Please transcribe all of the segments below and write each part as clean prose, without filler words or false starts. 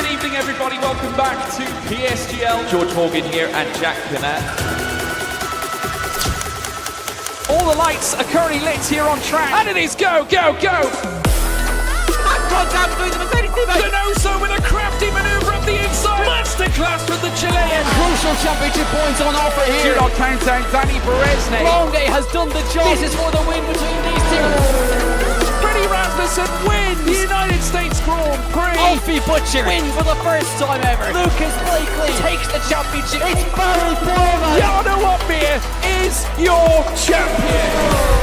Good evening, everybody. Welcome back to PSGL. George Morgan here and Jack Connett. All the lights are currently lit here on track, and it is go, go, go! Donoso with a crafty manoeuvre up the inside. Masterclass from the Chilean. Crucial championship points on offer here. Do not count out Danny Berezne. Longday has done the job. This is for the win between these two. Freddie Rasmussen wins the United States Grand Prix. Alfie Butcher wins for the first time ever. Lucas Blakely takes the championship. It's Barry Foreman. Jarno Opmeer is your champion.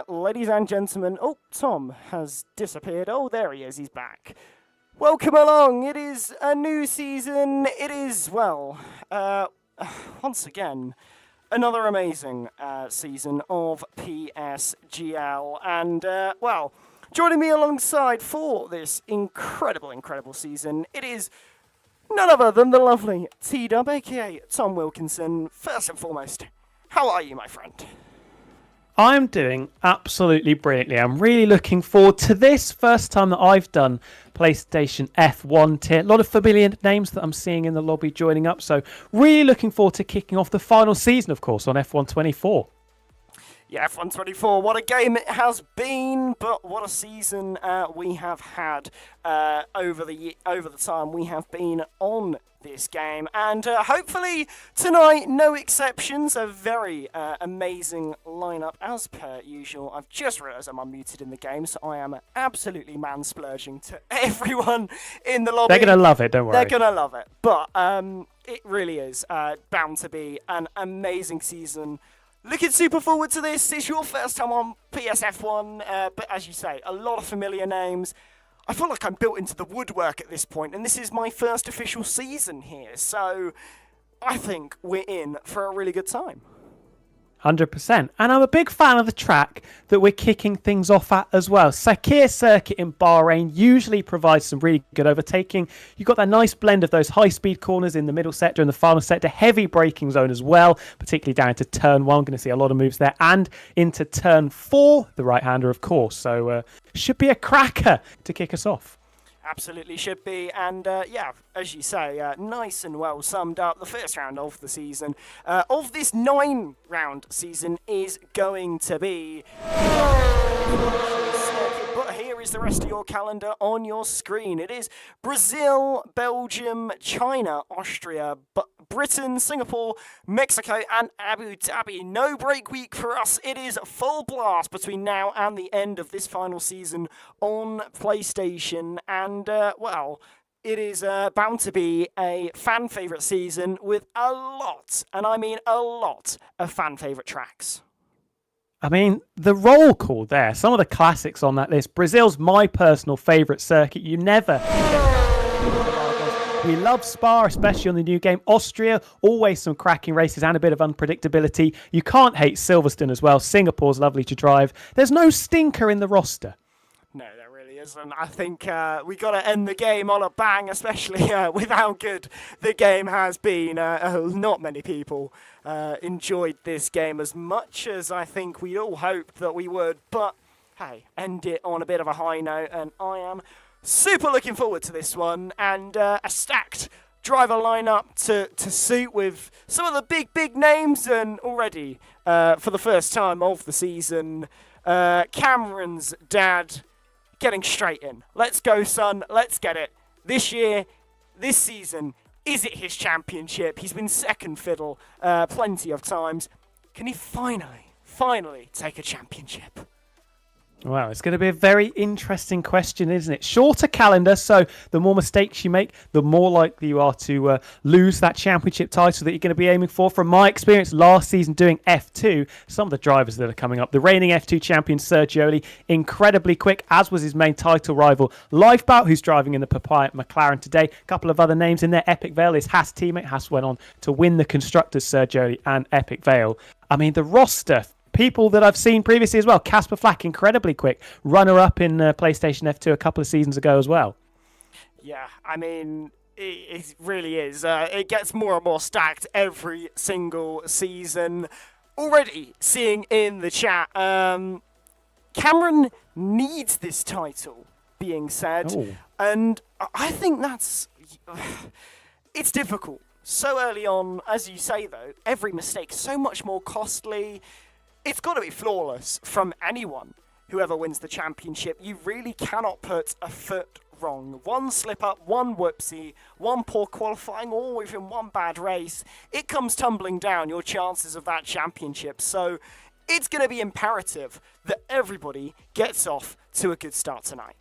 Ladies and gentlemen, oh, Tom has disappeared. Oh, there he is, he's back. Welcome along, it is a new season, it is, well, once again, another amazing season of PSGL. And, well, joining me alongside for this incredible season, it is none other than the lovely T-Dub, aka Tom Wilkinson. First and foremost, how are you, my friend? I'm doing absolutely brilliantly. I'm really looking forward to this. First time that I've done PlayStation F1 tier. A lot of familiar names that I'm seeing in the lobby joining up. So really looking forward to kicking off the final season, of course, on F1 24. Yeah, F1 24, what a game it has been, but what a season we have had over the time we have been on this game. And hopefully tonight, no exceptions, a very amazing lineup as per usual. I've just realised I'm unmuted in the game, so I am absolutely man-splurging to everyone in the lobby. They're going to love it, don't worry. They're going to love it, but it really is bound to be an amazing season. Looking super forward to this. It's your first time on PSF1, but as you say, a lot of familiar names. I feel like I'm built into the woodwork at this point, and this is my first official season here, so I think we're in for a really good time. 100%. And I'm a big fan of the track that we're kicking things off at as well. Sakir Circuit in Bahrain usually provides some really good overtaking. You've got that nice blend of those high-speed corners in the middle sector and the final sector, heavy braking zone as well, particularly down to turn 1. Going to see a lot of moves there. And into turn 4, the right-hander, of course. So should be a cracker to kick us off. Absolutely should be, and yeah, as you say, nice and well summed up. The first round of the season, of this 9-round season, is going to be... But here is the rest of your calendar on your screen. It is Brazil, Belgium, China, Austria, Britain, Singapore, Mexico, and Abu Dhabi. No break week for us. It is full blast between now and the end of this final season on PlayStation. And, well, it is bound to be a fan favourite season with a lot, and I mean a lot, of fan favourite tracks. I mean, the roll call there, some of the classics on that list. Brazil's my personal favourite circuit. You never... We love Spa, especially on the new game. Austria, always some cracking races and a bit of unpredictability. You can't hate Silverstone as well. Singapore's lovely to drive. There's no stinker in the roster. No, there really isn't. I think we got to end the game on a bang, especially with how good the game has been. Not many people enjoyed this game as much as I think we all hoped that we would. But, hey, end it on a bit of a high note, and I am super looking forward to this one, and a stacked driver lineup to suit with some of the big names, and already for the first time of the season, Cameron's dad getting straight in. Let's go, son. Let's get it. This year, this season, is it his championship? He's been second fiddle plenty of times. Can he finally take a championship? Well, it's going to be a very interesting question, isn't it? Shorter calendar, so the more mistakes you make, the more likely you are to lose that championship title that you're going to be aiming for. From my experience last season doing F2, some of the drivers that are coming up, the reigning F2 champion Sergio, incredibly quick, as was his main title rival Lifebout, who's driving in the Papaya McLaren today. A couple of other names in there. Epic Vale, his Haas teammate. Haas went on to win the Constructors, Sergio and Epic Vale. I mean, the roster, people that I've seen previously as well. Casper Flack, incredibly quick. Runner-up in PlayStation F2 a couple of seasons ago as well. Yeah, I mean, it really is. It gets more and more stacked every single season. Already seeing in the chat, Cameron needs this title being said. Ooh. And I think it's difficult. So early on, as you say though, every mistake so much more costly. It's got to be flawless from anyone whoever wins the championship. You really cannot put a foot wrong. One slip up, one whoopsie, one poor qualifying, or within one bad race, it comes tumbling down your chances of that championship. So it's going to be imperative that everybody gets off to a good start tonight.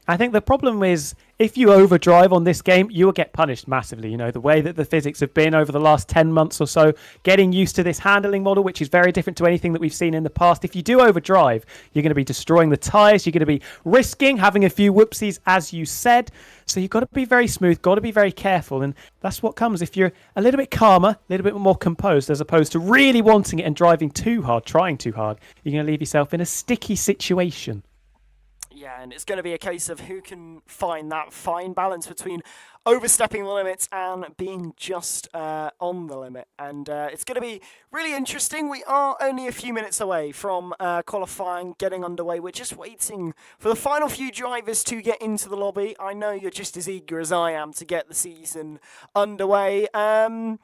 I think the problem is if you overdrive on this game, you will get punished massively. You know, the way that the physics have been over the last 10 months or so, getting used to this handling model, which is very different to anything that we've seen in the past. If you do overdrive, you're going to be destroying the tyres. You're going to be risking having a few whoopsies, as you said. So you've got to be very smooth, got to be very careful. And that's what comes if you're a little bit calmer, a little bit more composed, as opposed to really wanting it and driving too hard, trying too hard. You're going to leave yourself in a sticky situation. Yeah, and it's going to be a case of who can find that fine balance between overstepping the limits and being just on the limit. And it's going to be really interesting. We are only a few minutes away from qualifying getting underway. We're just waiting for the final few drivers to get into the lobby. I know you're just as eager as I am to get the season underway. I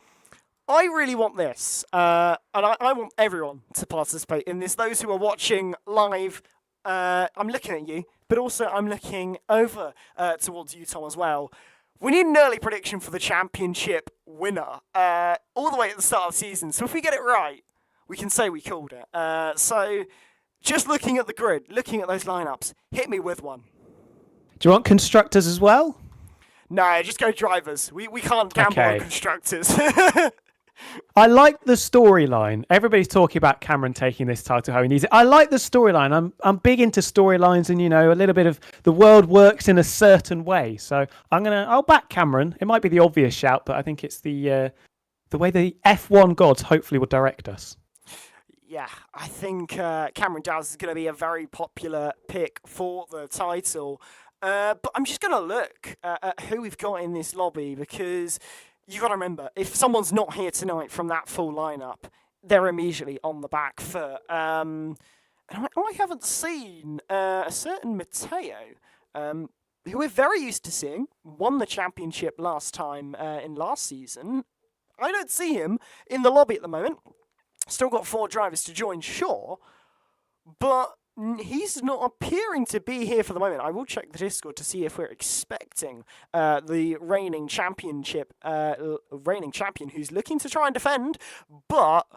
really want this, and I want everyone to participate in this. Those who are watching live, I'm looking at you, but also I'm looking over towards you, Tom, as well. We need an early prediction for the championship winner, all the way at the start of the season. So if we get it right, we can say we called it. So just looking at the grid, looking at those lineups, hit me with one. Do you want constructors as well? No, just go drivers. We can't gamble on constructors. I like the storyline. Everybody's talking about Cameron taking this title, how he needs it. I like the storyline. I'm big into storylines, and a little bit of the world works in a certain way. So I'll back Cameron. It might be the obvious shout, but I think it's the way the F1 gods hopefully will direct us. Yeah, I think Cameron Dowes is going to be a very popular pick for the title. But I'm just going to look at who we've got in this lobby, because you got to remember, if someone's not here tonight from that full lineup, they're immediately on the back foot. And I haven't seen a certain Matteo, who we're very used to seeing, won the championship last time in last season. I don't see him in the lobby at the moment. Still got 4 drivers to join, sure, but he's not appearing to be here for the moment. I will check the Discord to see if we're expecting the reigning champion who's looking to try and defend, but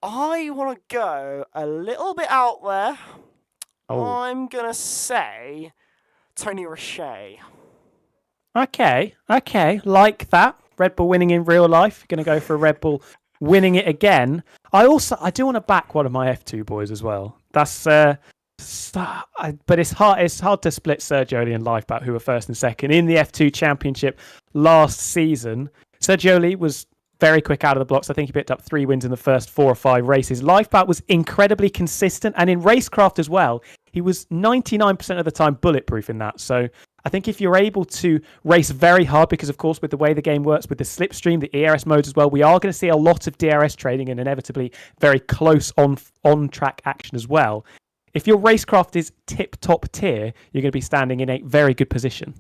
I want to go a little bit out there. Oh. I'm going to say Tony Roche. Okay, like that. Red Bull winning in real life. Going to go for a Red Bull winning it again. I do want to back one of my F2 boys as well. That's but it's hard to split Sergio and Lifeboat, who were first and second in the F2 Championship last season. Sergio was very quick out of the blocks. I think he picked up 3 wins in the first 4 or 5 races. Lifeboat was incredibly consistent, and in racecraft as well, he was 99% of the time bulletproof in that. So I think if you're able to race very hard, because of course with the way the game works, with the slipstream, the ERS modes as well, we are going to see a lot of DRS trading and inevitably very close on-track action as well. If your racecraft is tip-top tier, you're going to be standing in a very good position.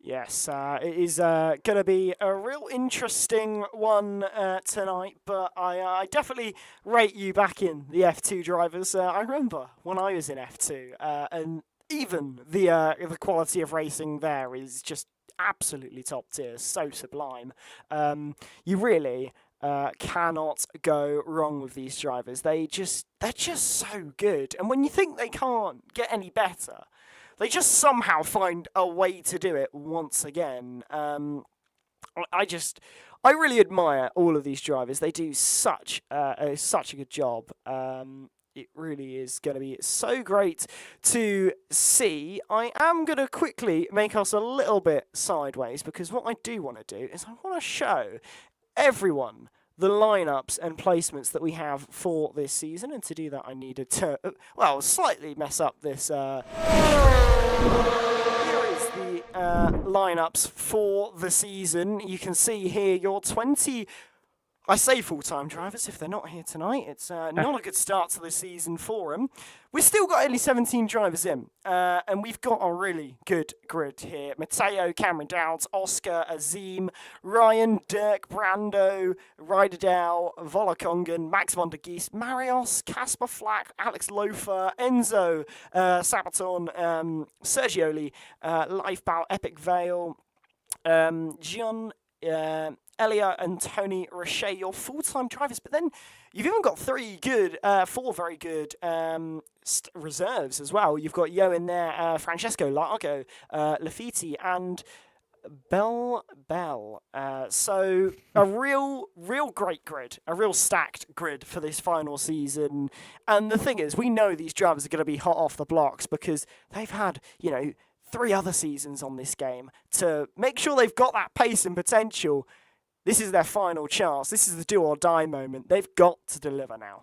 Yes, it is going to be a real interesting one tonight, but I definitely rate you back in the F2 drivers. I remember when I was in F2, and even the quality of racing there is just absolutely top tier, so sublime. You really cannot go wrong with these drivers. They're just so good. And when you think they can't get any better, they just somehow find a way to do it once again. I really admire all of these drivers. They do such a good job. It really is going to be so great to see. I am going to quickly make us a little bit sideways, because what I do want to do is I want to show everyone the lineups and placements that we have for this season. And to do that, I needed to, slightly mess up this. Here is the lineups for the season. You can see here your 20. I say full-time drivers if they're not here tonight. It's not a good start to the season for them. We've still got only 17 drivers in, and we've got a really good grid here. Matteo, Cameron Dowds, Oscar, Azim, Ryan, Dirk, Brando, Ryderdale, Volakongan, Max von der Gies, Marios, Casper Flack, Alex Lofer, Enzo, Sabaton, Sergioli, Lifebow, Epic Vale, Gian, Elia and Tony Roche, your full-time drivers. But then you've even got four very good reserves as well. You've got Yo in there, Francesco, Largo, Lafiti, and Bell. So a real great grid, a real stacked grid for this final season. And the thing is, we know these drivers are going to be hot off the blocks because they've had, 3 other seasons on this game to make sure they've got that pace and potential. This is their final chance. This is the do or die moment. They've got to deliver now.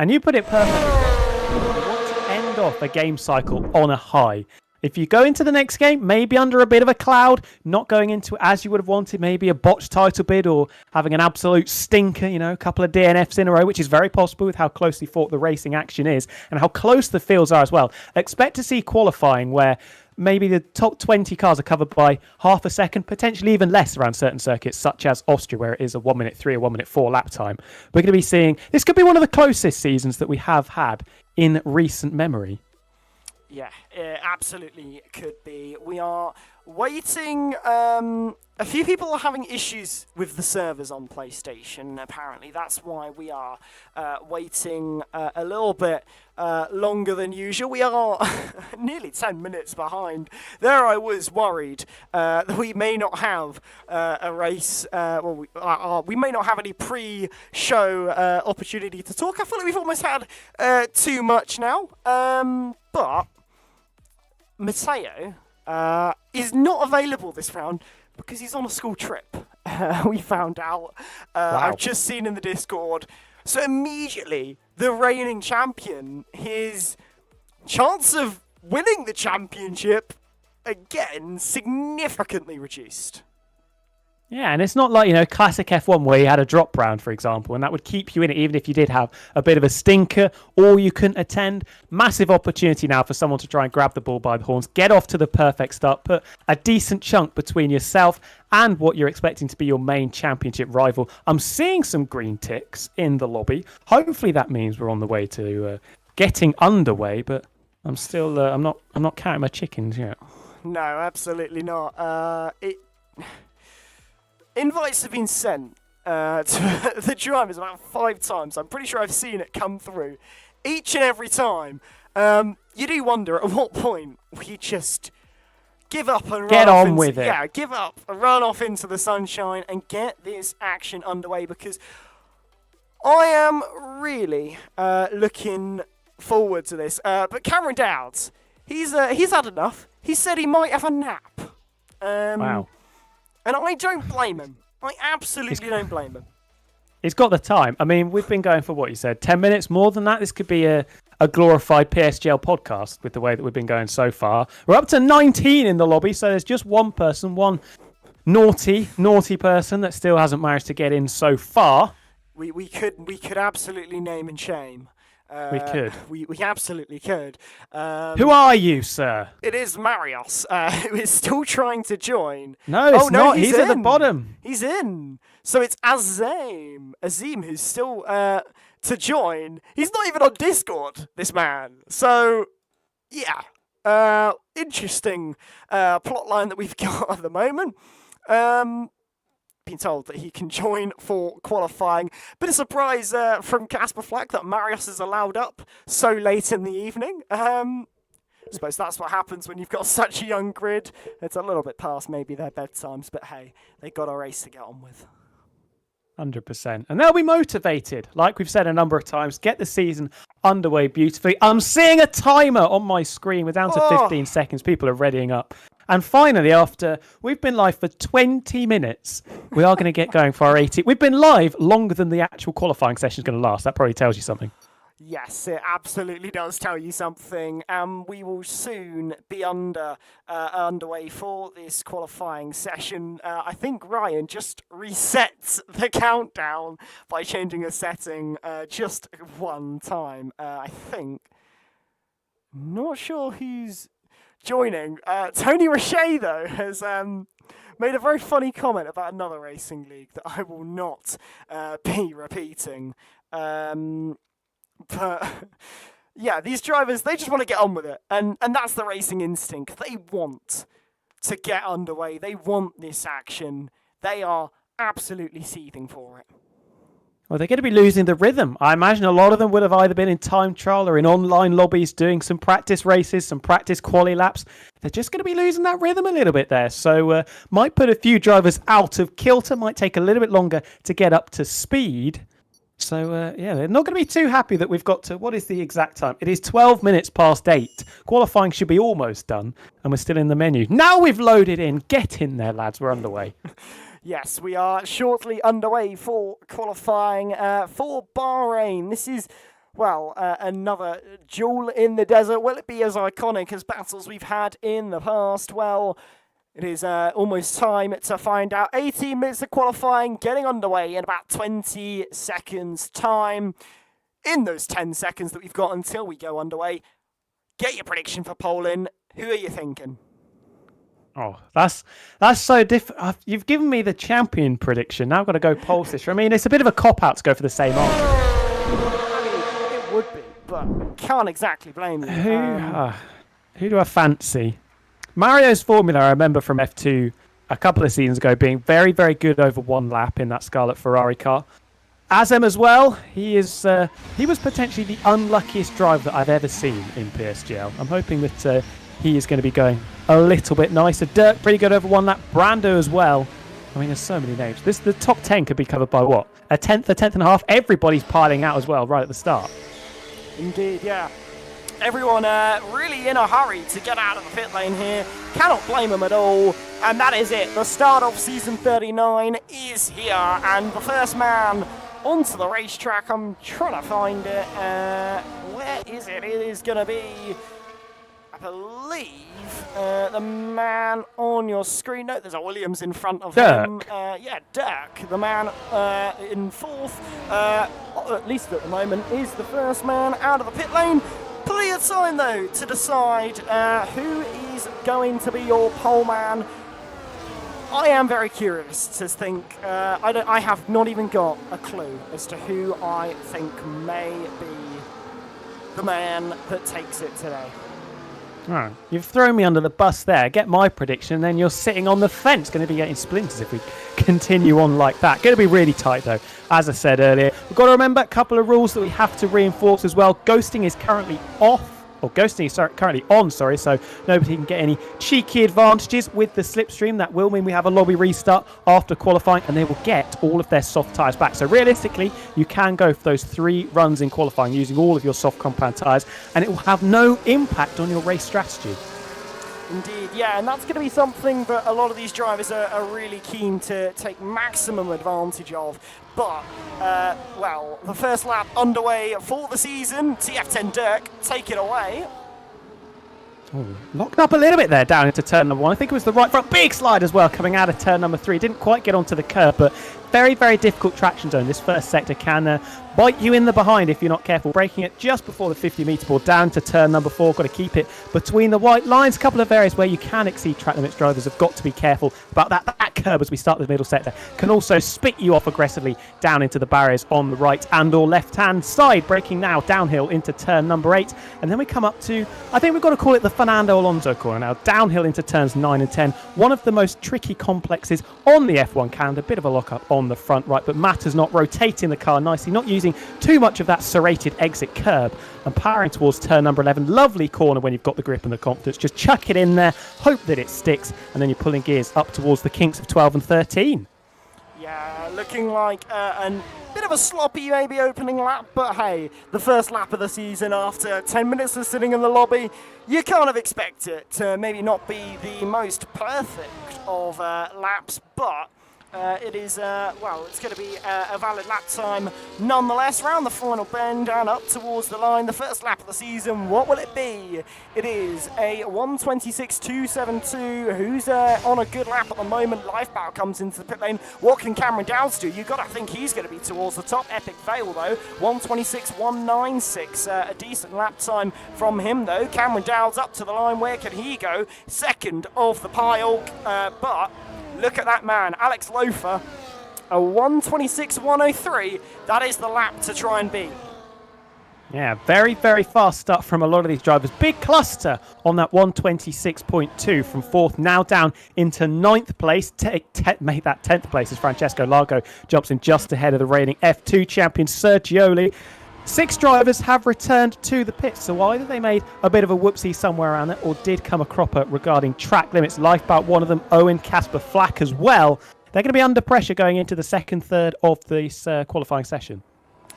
And you put it perfectly. You want to end off a game cycle on a high. If you go into the next game, maybe under a bit of a cloud, not going into it as you would have wanted, maybe a botched title bid or having an absolute stinker, a couple of DNFs in a row, which is very possible with how closely fought the racing action is and how close the fields are as well. Expect to see qualifying where maybe the top 20 cars are covered by half a second, potentially even less around certain circuits, such as Austria, where it is a 1:03 or 1:04 lap time. We're going to be seeing, this could be one of the closest seasons that we have had in recent memory. Yeah, it absolutely could be. We are waiting. A few people are having issues with the servers on PlayStation, apparently. That's why we are waiting a little bit longer than usual. We are nearly 10 minutes behind. There I was worried that we may not have a race. We may not have any pre-show opportunity to talk. I feel like we've almost had too much now. But Matteo is not available this round because he's on a school trip. We found out. Wow. I've just seen in the Discord. So immediately, the reigning champion, his chance of winning the championship, again, significantly reduced. Yeah, and it's not like, classic F1 where you had a drop round, for example, and that would keep you in it even if you did have a bit of a stinker or you couldn't attend. Massive opportunity now for someone to try and grab the ball by the horns, get off to the perfect start, put a decent chunk between yourself and what you're expecting to be your main championship rival. I'm seeing some green ticks in the lobby. Hopefully that means we're on the way to getting underway, but I'm still, I'm not counting my chickens yet. No, absolutely not. Invites have been sent to the drivers about 5 times. I'm pretty sure I've seen it come through each and every time. You do wonder at what point we just give up and get on with it. Yeah, give up and run off into the sunshine and get this action underway, because I am really looking forward to this. But Cameron Dowds, he's had enough. He said he might have a nap. Wow. And I don't blame him. I absolutely don't blame him. He's got the time. I mean, we've been going for what you said, 10 minutes, more than that. This could be a glorified PSGL podcast with the way that we've been going so far. We're up to 19 in the lobby, so there's just one person, one naughty person that still hasn't managed to get in so far. We could absolutely name and shame. We could. We absolutely could. Who are you, sir? It is Marios, who is still trying to join. No, it's not. He's at the bottom. He's in. So it's Azim, who's still to join. He's not even on Discord, this man. So, yeah. Interesting plot line that we've got at the moment. been told that he can join for qualifying. Bit of surprise from Casper Fleck that Marius is allowed up so late in the evening. I suppose that's what happens when you've got such a young grid. It's a little bit past maybe their bedtimes, but hey, they got a race to get on with. 100%. And they'll be motivated, like we've said a number of times, get the season underway beautifully. I'm seeing a timer on my screen. We're down to 15 seconds. People are readying up. And finally, after we've been live for 20 minutes, we are going to get going for our 80. We've been live longer than the actual qualifying session is going to last. That probably tells you something. Yes, it absolutely does tell you something. We will soon be underway for this qualifying session. I think Ryan just resets the countdown by changing a setting just one time. I think. Not sure who's joining. Tony Roche, though, has made a very funny comment about another racing league that I will not be repeating. But yeah, these drivers, they just want to get on with it. And that's the racing instinct. They want to get underway. They want this action. They are absolutely seething for it. Well, they're going to be losing the rhythm. I imagine a lot of them would have either been in time trial or in online lobbies doing some practice races, some practice quali laps. They're just going to be losing that rhythm a little bit there. So might put a few drivers out of kilter, might take a little bit longer to get up to speed. So, yeah, they're not going to be too happy that we've got to... What is the exact time? It is 12 minutes past 8. Qualifying should be almost done, and we're still in the menu. Now we've loaded in. Get in there, lads. We're underway. Yes, we are shortly underway for qualifying for Bahrain. This is, well, another duel in the desert. Will it be as iconic as battles we've had in the past? Well, it is almost time to find out. 18 minutes of qualifying, getting underway in about 20 seconds' time. In those 10 seconds that we've got until we go underway, get your prediction for Poland. Who are you thinking? Oh, that's so different. You've given me the champion prediction. Now I've got to go pole sister. I mean, it's a bit of a cop-out to go for the same answer. I mean, it would be, but can't exactly blame you. Who do I fancy? Mario's Formula, I remember from F2 a couple of seasons ago, being very, very good over one lap in that Scarlet Ferrari car. Azem as well. He was potentially the unluckiest driver that I've ever seen in PSGL. I'm hoping that he is going to be going a little bit nicer. Dirk, pretty good over one lap. Brando as well. I mean, there's so many names. The top 10 could be covered by what? A tenth and a half? Everybody's piling out as well right at the start. Indeed, yeah. Everyone really in a hurry to get out of the pit lane here. Cannot blame them at all. And that is it. The start of season 39 is here. And the first man onto the racetrack, I'm trying to find it. Where is it? It is going to be, I believe, the man on your screen. No, there's a Williams in front of him. Yeah, Dirk, the man in fourth, at least at the moment, is the first man out of the pit lane. Plenty of time, though, to decide who is going to be your pole man. I am very curious to think. I have not even got a clue as to who I think may be the man that takes it today. Oh, you've thrown me under the bus there. Get my prediction, and then you're sitting on the fence. Going to be getting splinters if we continue on like that. Going to be really tight, though. As I said earlier, we've got to remember a couple of rules that we have to reinforce as well. Ghosting is currently off. Or ghosting is currently on, sorry, so nobody can get any cheeky advantages with the slipstream. That will mean we have a lobby restart after qualifying, and they will get all of their soft tyres back. So realistically, you can go for those 3 runs in qualifying using all of your soft compound tyres, and it will have no impact on your race strategy. Indeed, yeah, and that's going to be something that a lot of these drivers are really keen to take maximum advantage of. But, well, the first lap underway for the season. TF10 Dirk, take it away. Oh, locked up a little bit there down into turn number 1. I think it was the right front. Big slide as well coming out of turn number 3. Didn't quite get onto the curb, but very, very difficult traction zone. This first sector can bite you in the behind if you're not careful. Breaking it just before the 50-metre board down to turn number 4. Got to keep it between the white lines. A couple of areas where you can exceed track limits. Drivers have got to be careful about that. That curb as we start the middle sector can also spit you off aggressively down into the barriers on the right and or left-hand side. Braking now downhill into turn number 8. And then we come up to, I think we've got to call it the Fernando Alonso corner now. Downhill into turns 9 and 10. One of the most tricky complexes on the F1 calendar. Bit of a lock-up on the front right, but Matters not rotating the car nicely, not using too much of that serrated exit curb and powering towards turn number 11. Lovely corner when you've got the grip and the confidence. Just chuck it in there, hope that it sticks, and then you're pulling gears up towards the kinks of 12 and 13. Yeah, looking like a bit of a sloppy maybe opening lap, but hey, the first lap of the season after 10 minutes of sitting in the lobby, you kind of expect it to maybe not be the most perfect of laps, but it is, well, it's going to be a valid lap time nonetheless. Round the final bend and up towards the line. The first lap of the season, what will it be? It is a 1:26.272. Who's on a good lap at the moment? Lifeboat comes into the pit lane. What can Cameron Dowds do? You've got to think he's going to be towards the top. Epic fail though. 1:26.196. A decent lap time from him though. Cameron Dowds up to the line. Where can he go? Second of the pile, but look at that man, Alex Loafer, a 1:26.103. That is the lap to try and beat. Yeah, very, very fast start from a lot of these drivers. Big cluster on that 1:26.2 from 4th, now down into 9th place. Made that 10th place as Francesco Largo jumps in just ahead of the reigning F2 champion Sergioli. 6 drivers have returned to the pits, so either they made a bit of a whoopsie somewhere around there or did come a cropper regarding track limits. Lifeboat, one of them, Owen Casper Flack as well. They're going to be under pressure going into the second third of this qualifying session.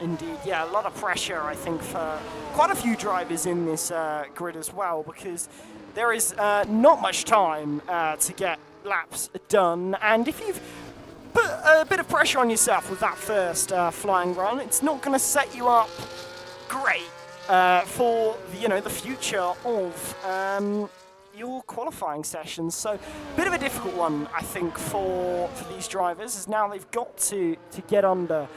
Indeed, yeah, a lot of pressure, I think, for quite a few drivers in this grid as well, because there is not much time to get laps done, and if you've put a bit of pressure on yourself with that first flying run, it's not going to set you up great for the future of your qualifying sessions. So a bit of a difficult one, I think, for these drivers, is now they've got to get under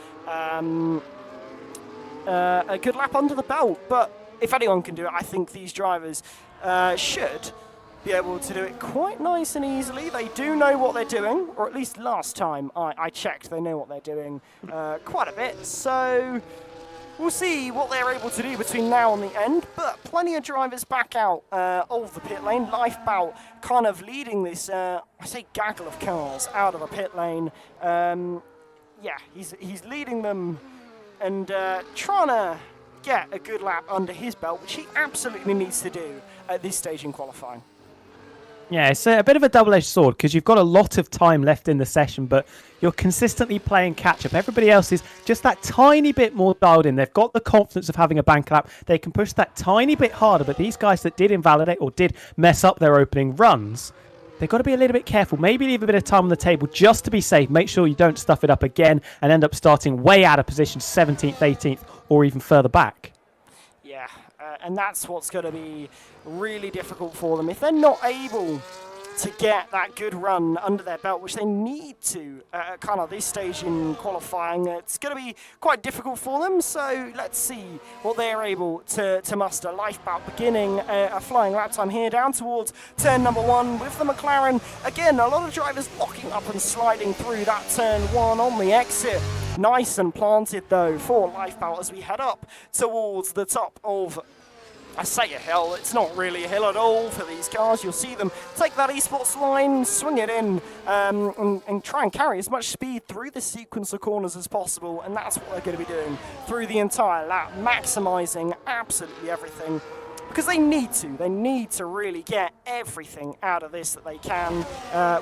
a good lap under the belt. But if anyone can do it, I think these drivers should be able to do it quite nice and easily. They do know what they're doing, or at least last time I checked, they know what they're doing quite a bit. So we'll see what they're able to do between now and the end, but plenty of drivers back out of the pit lane. Lifeboat kind of leading this, I say gaggle of cars out of the pit lane. Yeah, he's leading them and trying to get a good lap under his belt, which he absolutely needs to do at this stage in qualifying. Yeah, it's a bit of a double-edged sword because you've got a lot of time left in the session, but you're consistently playing catch-up. Everybody else is just that tiny bit more dialed in. They've got the confidence of having a bank lap. They can push that tiny bit harder, but these guys that did invalidate or did mess up their opening runs, they've got to be a little bit careful. Maybe leave a bit of time on the table just to be safe. Make sure you don't stuff it up again and end up starting way out of position, 17th, 18th, or even further back. Yeah, and that's what's going to be really difficult for them. If they're not able to get that good run under their belt, which they need to at kind of this stage in qualifying, it's going to be quite difficult for them. So let's see what they're able to muster. Lifeboat beginning a flying lap time here down towards turn number 1 with the McLaren. Again, a lot of drivers locking up and sliding through that turn 1 on the exit. Nice and planted though for Lifeboat as we head up towards the top of, I say a hill, it's not really a hill at all for these cars. You'll see them take that esports line, swing it in, and try and carry as much speed through this sequence of corners as possible, and that's what they're going to be doing through the entire lap, maximising absolutely everything, because they need to really get everything out of this that they can,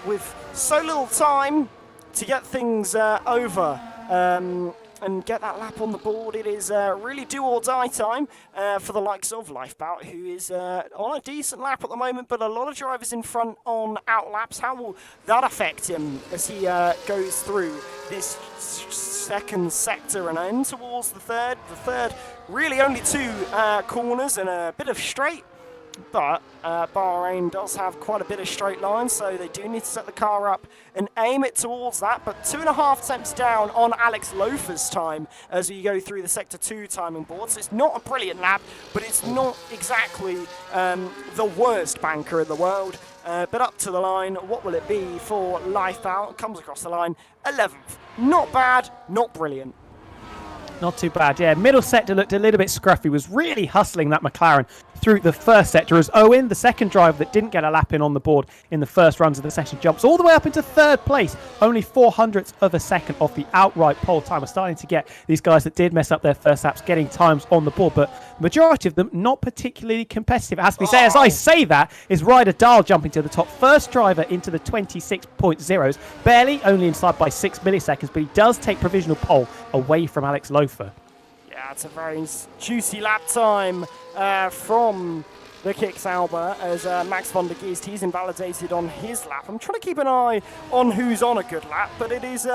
with so little time to get things over. And get that lap on the board. It is really do or die time for the likes of Lifeboat, who is on a decent lap at the moment, but a lot of drivers in front on out laps. How will that affect him as he goes through this second sector and in towards the third? The third, really only 2 corners and a bit of straight. But Bahrain does have quite a bit of straight lines, so they do need to set the car up and aim it towards that. But 2.5 tenths down on Alex Loafer's time as we go through the Sector 2 timing board. So it's not a brilliant lap, but it's not exactly the worst banker in the world. But up to the line, what will it be for Lifebound? Comes across the line, 11th. Not bad, not brilliant. Not too bad, yeah. Middle sector looked a little bit scruffy, was really hustling that McLaren through the first sector as Owen, the second driver that didn't get a lap in on the board in the first runs of the session, jumps all the way up into third place, only 0.04 of a second off the outright pole time. We're starting to get these guys that did mess up their first laps getting times on the board, but the majority of them not particularly competitive. It has to be said, as I say that, is Ryder Dahl jumping to the top. First driver into the 26.0s, barely, only inside by 6 milliseconds, but he does take provisional pole away from Alex Loafer. Yeah, it's a very juicy lap time from the Kicks Alba as Max van der Geest, he's invalidated on his lap. I'm trying to keep an eye on who's on a good lap, but it is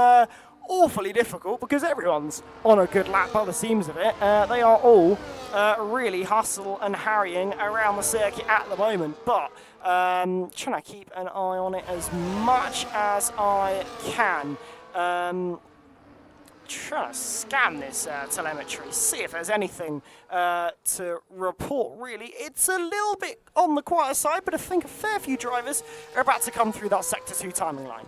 awfully difficult because everyone's on a good lap by the seams of it. They are all really hustle and harrying around the circuit at the moment, but trying to keep an eye on it as much as I can. Trying to scan this telemetry, see if there's anything to report, really. It's a little bit on the quiet side, but I think a fair few drivers are about to come through that Sector 2 timing line.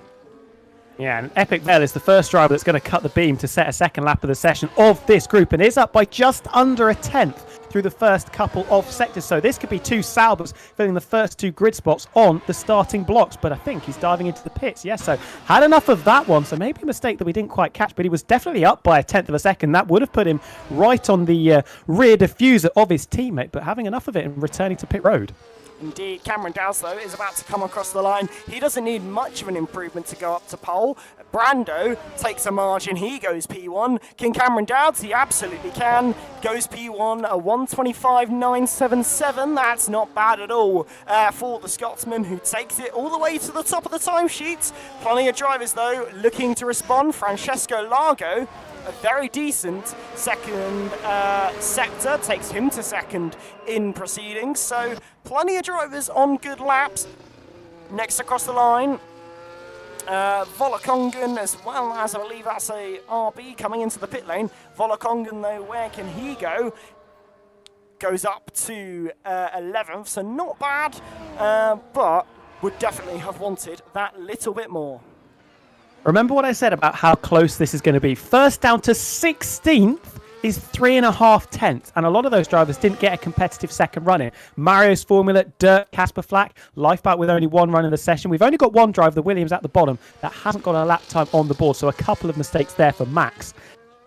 Yeah, and Epic Bell is the first driver that's going to cut the beam to set a second lap of the session of this group, and is up by just under a tenth through the first couple of sectors. So this could be two Saubers filling the first two grid spots on the starting blocks, but I think he's diving into the pits. Yes, so had enough of that one, so maybe a mistake that we didn't quite catch, but he was definitely up by a tenth of a second. That would have put him right on the rear diffuser of his teammate, but having enough of it and returning to pit road. Indeed, Cameron Dowds, though, is about to come across the line. He doesn't need much of an improvement to go up to pole. Brando takes a margin. He goes P1. Can Cameron Dowds? He absolutely can. Goes P1, a 1:25.977. That's not bad at all for the Scotsman, who takes it all the way to the top of the timesheets. Plenty of drivers, though, looking to respond. Francesco Largo, a very decent second sector, takes him to second in proceedings. So plenty of drivers on good laps. Next across the line, Volakongan, as well as, I believe that's a RB coming into the pit lane. Volakongan, though, where can he go? Goes up to 11th, so not bad, but would definitely have wanted that little bit more. Remember what I said about how close this is going to be. First down to 16th is 3.5 tenths, and a lot of those drivers didn't get a competitive second run in. Mario's Formula, Dirt, Casper Flack, Lifeboat with only one run in the session. We've only got one driver, the Williams, at the bottom that hasn't got a lap time on the board, so a couple of mistakes there for Max.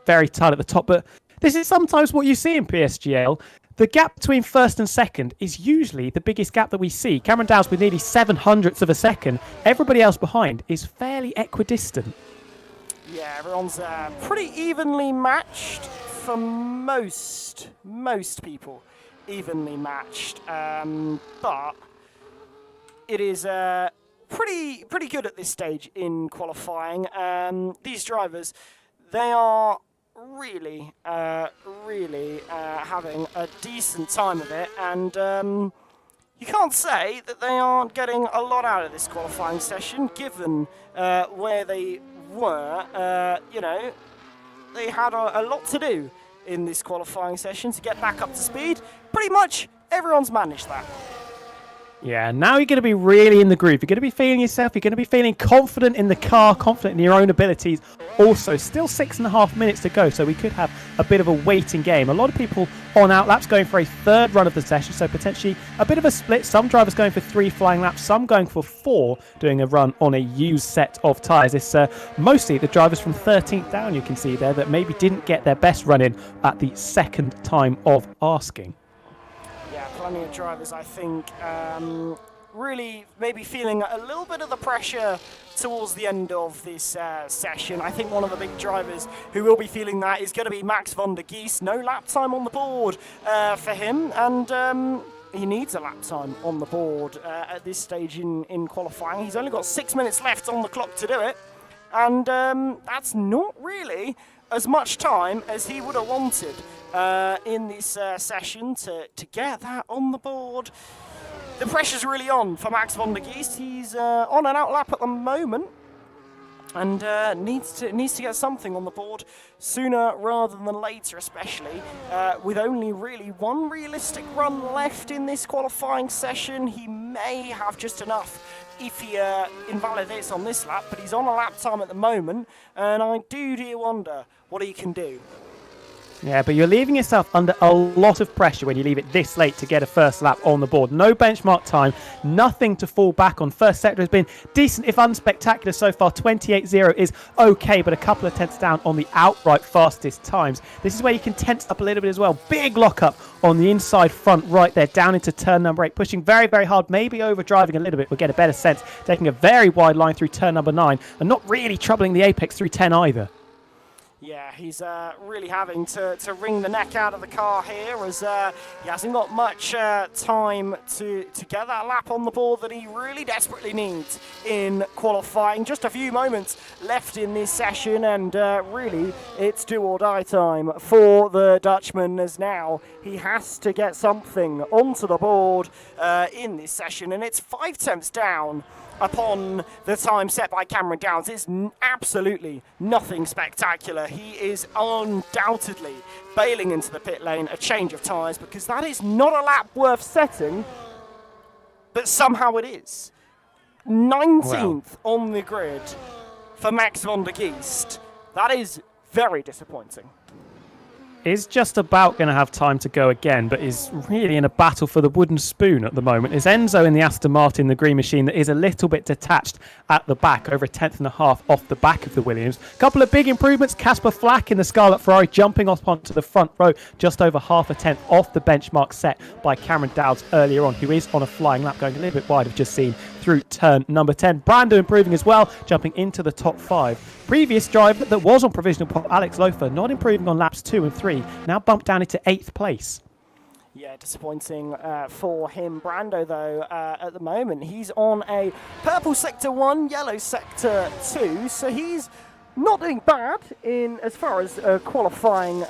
Very tight at the top, but this is sometimes what you see in PSGL. The gap between first and second is usually the biggest gap that we see. Cameron Dowds with nearly 0.07 of a second. Everybody else behind is fairly equidistant. Yeah, everyone's pretty evenly matched for most people. Evenly matched, but it is pretty good at this stage in qualifying. These drivers, they are really having a decent time of it, and you can't say that they aren't getting a lot out of this qualifying session, given where they were. They had a lot to do in this qualifying session to get back up to speed. Pretty much everyone's managed that. Yeah, now you're going to be really in the groove. You're going to be feeling yourself. You're going to be feeling confident in the car, confident in your own abilities. Also, still 6.5 minutes to go, so we could have a bit of a waiting game. A lot of people on outlaps going for a third run of the session, so potentially a bit of a split. Some drivers going for 3 flying laps, some going for 4, doing a run on a used set of tyres. It's mostly the drivers from 13th down, you can see there, that maybe didn't get their best run in at the second time of asking. Plenty of drivers, I think, really maybe feeling a little bit of the pressure towards the end of this session. I think one of the big drivers who will be feeling that is going to be Max van der Geest. No lap time on the board for him, and he needs a lap time on the board at this stage in qualifying. He's only got 6 minutes left on the clock to do it, and that's not really as much time as he would have wanted in this session to get that on the board. the pressure's really on for Max van der Geest. He's on an outlap at the moment, and needs to get something on the board sooner rather than later, especially with only really one realistic run left in this qualifying session. He may have just enough if he invalidates on this lap, but he's on a lap time at the moment, and I do wonder what he can do. Yeah, but you're leaving yourself under a lot of pressure when you leave it this late to get a first lap on the board. No benchmark time, nothing to fall back on. First sector has been decent, if unspectacular so far. 28.0 is okay, but a couple of tenths down on the outright fastest times. This is where you can tense up a little bit as well. Big lockup on the inside front right there, down into turn number 8, pushing very, very hard, maybe overdriving a little bit. We'll get a better sense, taking a very wide line through turn number 9, and not really troubling the apex through 10 either. Yeah, he's really having to wring the neck out of the car here, as he hasn't got much time to get that lap on the board that he really desperately needs in qualifying. Just a few moments left in this session, and really it's do or die time for the Dutchman, as now he has to get something onto the board in this session, and it's 5 tenths down upon the time set by Cameron Downs. It's absolutely nothing spectacular. He is undoubtedly bailing into the pit lane, a change of tyres, because that is not a lap worth setting, but somehow it is. 19th on the grid for Max van der Geest. That is very disappointing. Is just about going to have time to go again, but is really in a battle for the wooden spoon at the moment. Is Enzo in the Aston Martin, the green machine, that is a little bit detached at the back, over a tenth and a half off the back of the Williams. A couple of big improvements. Casper Flack in the Scarlet Ferrari jumping off onto the front row, just over half a tenth off the benchmark set by Cameron Dowds earlier on, who is on a flying lap, going a little bit wide, I've just seen, through turn number 10. Brando improving as well, jumping into the top 5. Previous driver that was on provisional pole, Alex Lofer, not improving on laps 2 and 3, now bumped down into 8th place. Yeah, disappointing for him. Brando, though, at the moment, he's on a purple sector 1, yellow sector 2, so he's not doing bad in as far as qualifying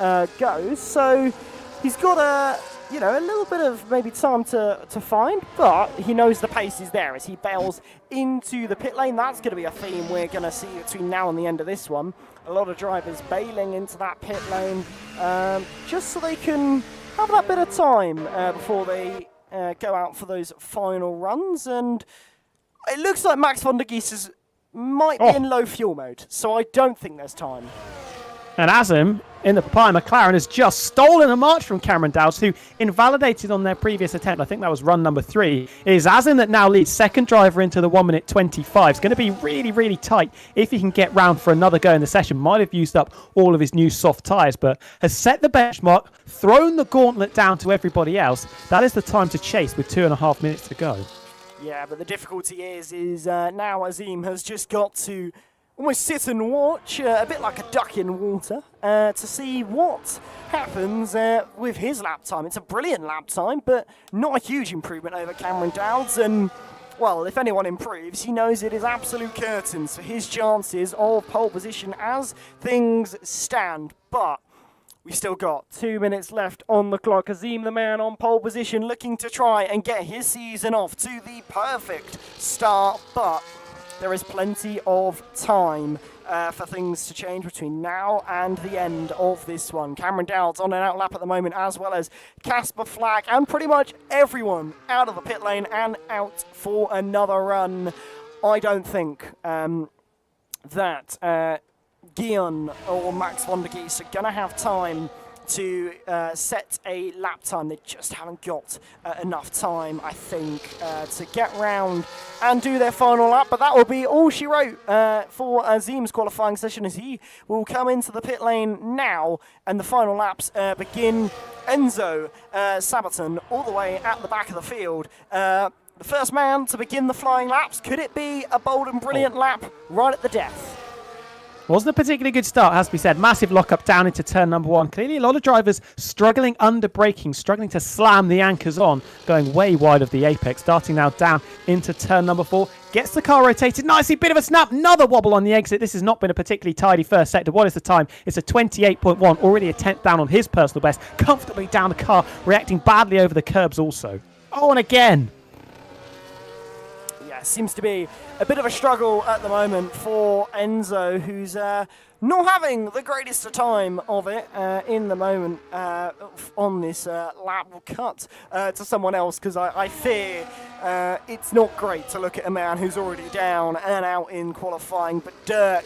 goes. So he's got a little bit of maybe time to find, but he knows the pace is there as he bails into the pit lane. That's going to be a theme we're going to see between now and the end of this one. A lot of drivers bailing into that pit lane just so they can have that bit of time before they go out for those final runs. And it looks like Max van der Geest might be in low fuel mode, so I don't think there's time. And Azim in the Papaya McLaren has just stolen a march from Cameron Dowds, who invalidated on their previous attempt. I think that was run number 3. It is Azim that now leads second driver into the 1 minute 25. It's going to be really, really tight if he can get round for another go in the session. Might have used up all of his new soft tyres, but has set the benchmark, thrown the gauntlet down to everybody else. That is the time to chase with 2.5 minutes to go. Yeah, but the difficulty is now Azim has just got to almost sit and watch, a bit like a duck in water, to see what happens with his lap time. It's a brilliant lap time, but not a huge improvement over Cameron Dowds. And, well, if anyone improves, he knows it is absolute curtains for his chances of pole position as things stand. But we've still got 2 minutes left on the clock. Azim, the man on pole position, looking to try and get his season off to the perfect start, but there is plenty of time for things to change between now and the end of this one. Cameron Dowds on an outlap at the moment, as well as Casper Flack, and pretty much everyone out of the pit lane and out for another run. I don't think that Guion or Max van der Geest are going to have time to set a lap time. They just haven't got enough time, I think, to get round and do their final lap. But that will be all she wrote for Azim's qualifying session, as he will come into the pit lane now, and the final laps begin. Enzo Sabaton all the way at the back of the field. The first man to begin the flying laps. Could it be a bold and brilliant lap right at the death? Wasn't a particularly good start, has to be said. Massive lockup down into turn number 1. Clearly a lot of drivers struggling under braking, struggling to slam the anchors on, going way wide of the apex. Starting now down into turn number 4. Gets the car rotated nicely. Bit of a snap. Another wobble on the exit. This has not been a particularly tidy first sector. What is the time? It's a 28.1. Already a tenth down on his personal best. Comfortably down the car. Reacting badly over the curbs also. Oh, and again. seems to be a bit of a struggle at the moment for Enzo, who's not having the greatest of time of it in the moment on this lap. We'll cut to someone else because I fear it's not great to look at a man who's already down and out in qualifying. But Dirk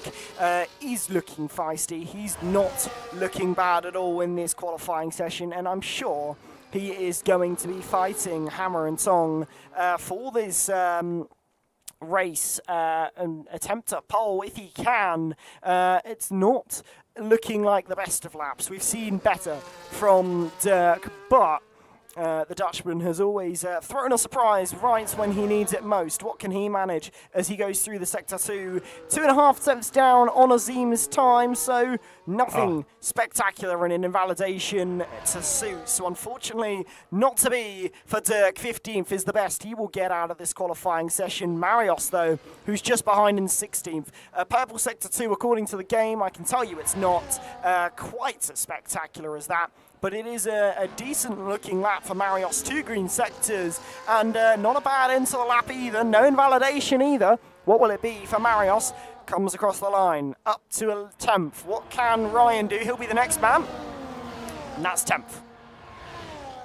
is looking feisty. He's not looking bad at all in this qualifying session, and I'm sure he is going to be fighting hammer and tong for this race and attempt at pole if he can. It's not looking like the best of laps. We've seen better from Dirk, but the Dutchman has always thrown a surprise right when he needs it most. What can he manage as he goes through the sector 2? 2.5 tenths down on Azim's time, so nothing spectacular and an invalidation to suit. So unfortunately, not to be for Dirk. 15th is the best he will get out of this qualifying session. Marios, though, who's just behind in 16th. Purple sector 2, according to the game, I can tell you it's not quite as spectacular as that. But it is a decent-looking lap for Marios. 2 green sectors, and not a bad end to the lap either. No invalidation either. What will it be for Marios? Comes across the line, up to a 10th. What can Ryan do? He'll be the next man, and that's 10th.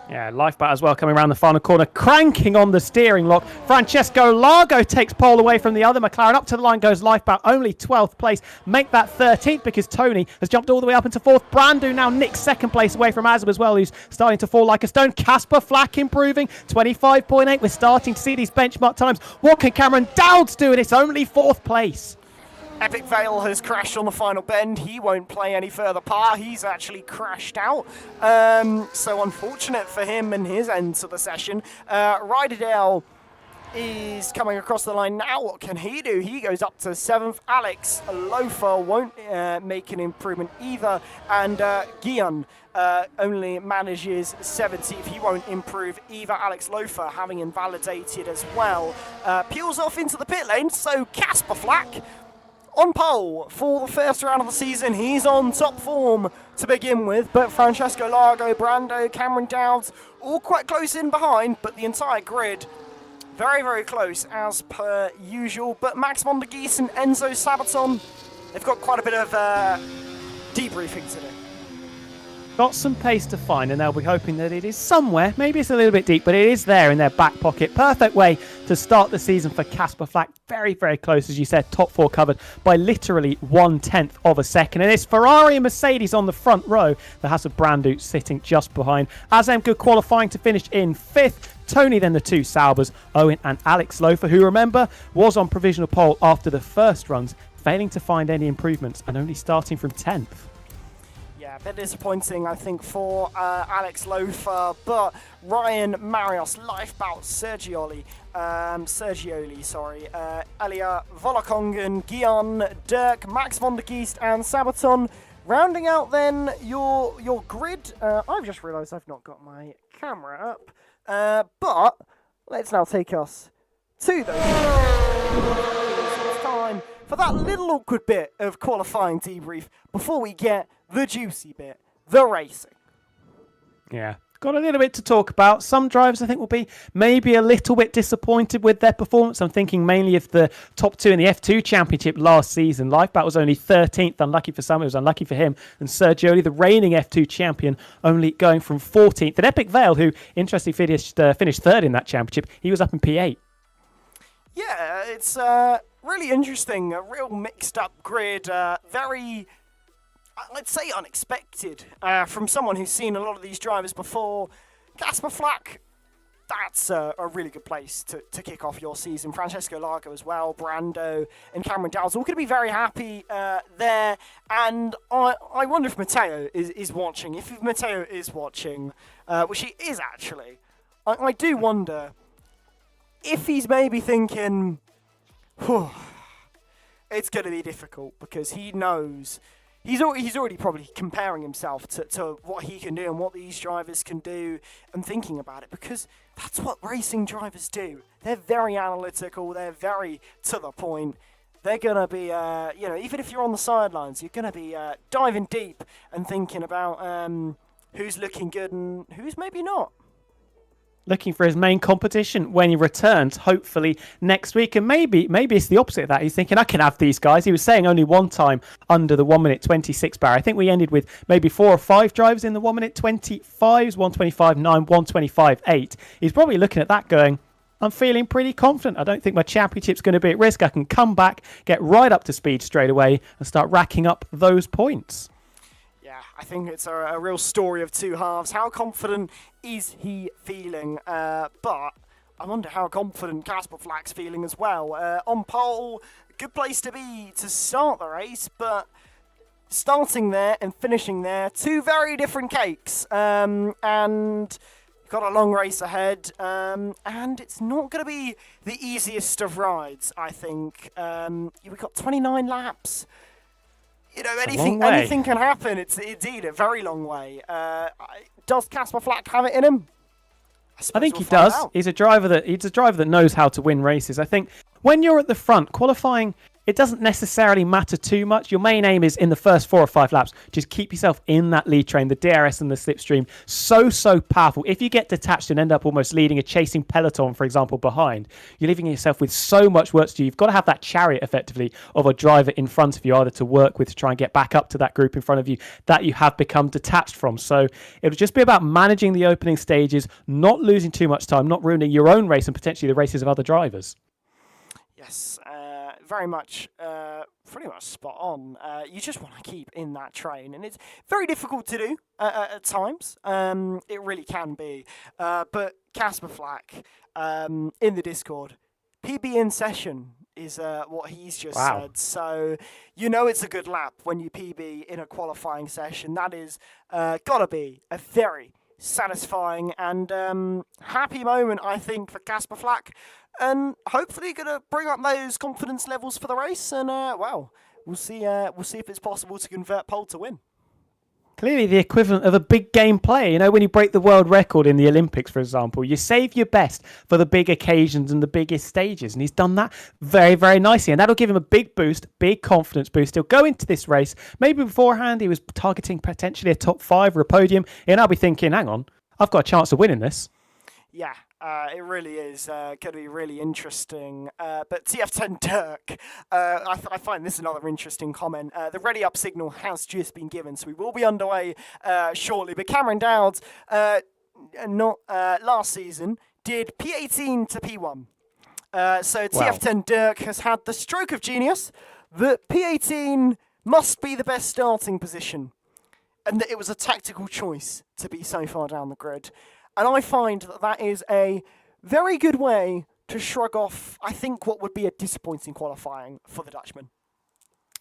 Yeah, Lifeboat as well coming around the final corner, cranking on the steering lock. Francesco Largo takes pole away from the other McLaren. Up to the line goes Lifeboat, only 12th place. Make that 13th because Tony has jumped all the way up into 4th. Brandu now nicks 2nd place away from Azam as well, who's starting to fall like a stone. Casper Flack improving, 25.8. We're starting to see these benchmark times. What can Cameron Dowds do? And it's only 4th place. Epic Vale has crashed on the final bend. He won't play any further par. He's actually crashed out. So unfortunate for him and his end to the session. Ryderdale is coming across the line now. What can he do? He goes up to 7th. Alex Loafer won't make an improvement either. And Guion only manages 17th. He won't improve either. Alex Loafer having invalidated as well. Peels off into the pit lane. So Casper Flack on pole for the first round of the season. He's on top form to begin with, but Francesco Largo, Brando, Cameron Dowds, all quite close in behind, but the entire grid very, very close as per usual. But Max von der Gies and Enzo Sabaton, they've got quite a bit of debriefing to do. Got some pace to find, and they'll be hoping that it is somewhere. Maybe it's a little bit deep, but it is there in their back pocket. Perfect way to start the season for Casper Flack. Very, very close, as you said. Top 4 covered by literally 1/10 of a second. And it's Ferrari and Mercedes on the front row. The House of Brandu sitting just behind. Azem good qualifying to finish in 5th. Tony then the 2 Saubers, Owen and Alex Loafer, who, remember, was on provisional pole after the first runs, failing to find any improvements and only starting from 10th. Yeah, a bit disappointing, I think, for Alex Loafer, but Ryan Marios, Lifebout, Sergioli, Elia Volakongen, Guion, Dirk, Max von der Giest, and Sabaton. Rounding out then your grid. I've just realised I've not got my camera up, but let's now take us to those. It's time for that little awkward bit of qualifying debrief before we get the juicy bit, the racing. Yeah, got a little bit to talk about. Some drivers I think will be maybe a little bit disappointed with their performance. I'm thinking mainly of the top 2 in the F2 Championship last season. Lifeboat was only 13th, unlucky for some, it was unlucky for him. And Sergioli, the reigning F2 champion, only going from 14th. And Epic Vale, who interestingly finished 3rd in that championship, he was up in P8. Yeah, it's really interesting, a real mixed up grid, very, let's say, unexpected from someone who's seen a lot of these drivers before. Casper Flack, that's a really good place to kick off your season. Francesco Largo as well, Brando and Cameron Dowds, all going to be very happy there. And I wonder if Matteo is watching. If Matteo is watching, which he is actually, I do wonder if he's maybe thinking, it's going to be difficult, because he knows he's already probably comparing himself to what he can do and what these drivers can do, and thinking about it, because that's what racing drivers do. They're very analytical. They're very to the point. They're going to be, even if you're on the sidelines, you're going to be diving deep and thinking about who's looking good and who's maybe not. looking for his main competition when he returns, hopefully next week. And maybe it's the opposite of that. He's thinking, I can have these guys. He was saying only one time under the 1 minute 26 bar. I think we ended with maybe 4 or 5 drives in the 1 minute 25s, 125.9, 125.8. He's probably looking at that going, I'm feeling pretty confident. I don't think my championship's going to be at risk. I can come back, get right up to speed straight away and start racking up those points. Yeah, I think it's a real story of two halves. How confident is he feeling? But I wonder how confident Casper Flack's feeling as well. On pole, good place to be to start the race, but starting there and finishing there, two very different cakes. And got a long race ahead, and it's not going to be the easiest of rides, I think. We've got 29 laps. You know, anything can happen. It's indeed a very long way. Does Casper Flack have it in him? I think he does. He's a driver that knows how to win races. I think when you're at the front, qualifying, it doesn't necessarily matter too much. Your main aim is in the first 4 or 5 laps, just keep yourself in that lead train. The DRS and the slipstream, so powerful. If you get detached and end up almost leading a chasing peloton, for example, behind, you're leaving yourself with so much work to do. You've got to have that chariot, effectively, of a driver in front of you, either to work with to try and get back up to that group in front of you that you have become detached from. So it'll just be about managing the opening stages, not losing too much time, not ruining your own race and potentially the races of other drivers. Yes, very much, pretty much spot on. You just want to keep in that train, and it's very difficult to do at times. It really can be. But Casper Flack, in the Discord, PB in session is what he's just said. So you know it's a good lap when you PB in a qualifying session. That is gotta be a very satisfying and happy moment, I think, for Casper Flack. And hopefully going to bring up those confidence levels for the race. And, we'll see if it's possible to convert pole to win. Clearly the equivalent of a big game play. You know, when you break the world record in the Olympics, for example, you save your best for the big occasions and the biggest stages. And he's done that very, very nicely. And that'll give him a big boost, big confidence boost. He'll go into this race. Maybe beforehand he was targeting potentially a top 5 or a podium. And I'll be thinking, hang on, I've got a chance of winning this. Yeah. It really is going to be really interesting. But TF10 Dirk, I find this another interesting comment. The ready up signal has just been given, so we will be underway shortly. But Cameron Dowds, not last season, did P18 to P1. So TF10 Dirk has had the stroke of genius that P18 must be the best starting position, and that it was a tactical choice to be so far down the grid. And I find that is a very good way to shrug off, I think, what would be a disappointing qualifying for the Dutchman.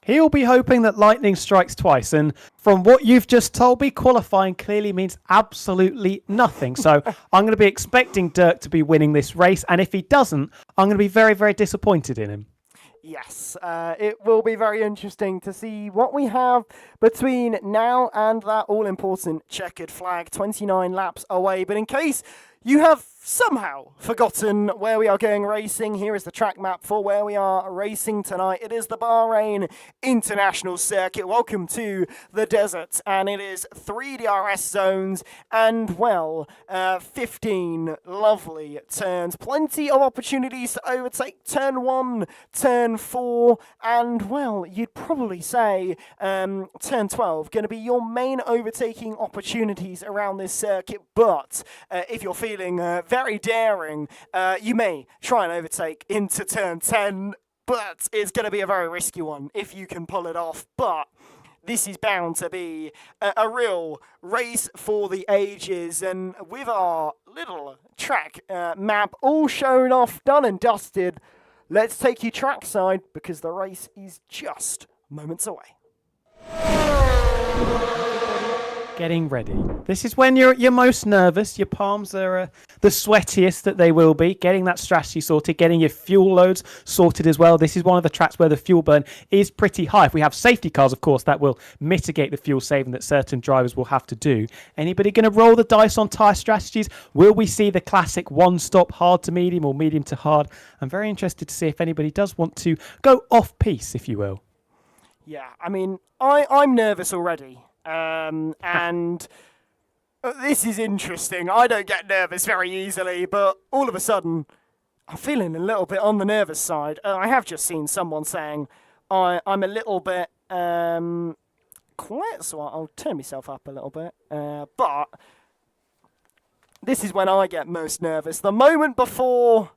He'll be hoping that lightning strikes twice. And from what you've just told me, qualifying clearly means absolutely nothing. So I'm going to be expecting Dirk to be winning this race. And if he doesn't, I'm going to be very, very disappointed in him. Yes, it will be very interesting to see what we have between now and that all-important checkered flag, 29 laps away. But in case you have somehow forgotten where we are going racing, here is the track map for where we are racing tonight. It is the Bahrain International Circuit. Welcome to the desert, and it is 3 DRS zones and, 15 lovely turns. Plenty of opportunities to overtake turn 1, turn 4, and, you'd probably say turn 12 going to be your main overtaking opportunities around this circuit. But if you're feeling very daring, you may try and overtake into turn 10, but it's going to be a very risky one if you can pull it off. But this is bound to be a real race for the ages, and with our little track map all shown off, done and dusted, let's take you trackside because the race is just moments away. Getting ready. This is when you're most nervous. Your palms are the sweatiest that they will be. Getting that strategy sorted, getting your fuel loads sorted as well. This is one of the tracks where the fuel burn is pretty high. If we have safety cars, of course, that will mitigate the fuel saving that certain drivers will have to do. Anybody going to roll the dice on tyre strategies? Will we see the classic one-stop hard to medium or medium to hard? I'm very interested to see if anybody does want to go off-piste, if you will. Yeah, I mean, I'm nervous already. And This is interesting. I don't get nervous very easily, but all of a sudden, I'm feeling a little bit on the nervous side. I have just seen someone saying I'm a little bit quiet, so I'll turn myself up a little bit. But this is when I get most nervous. The moment before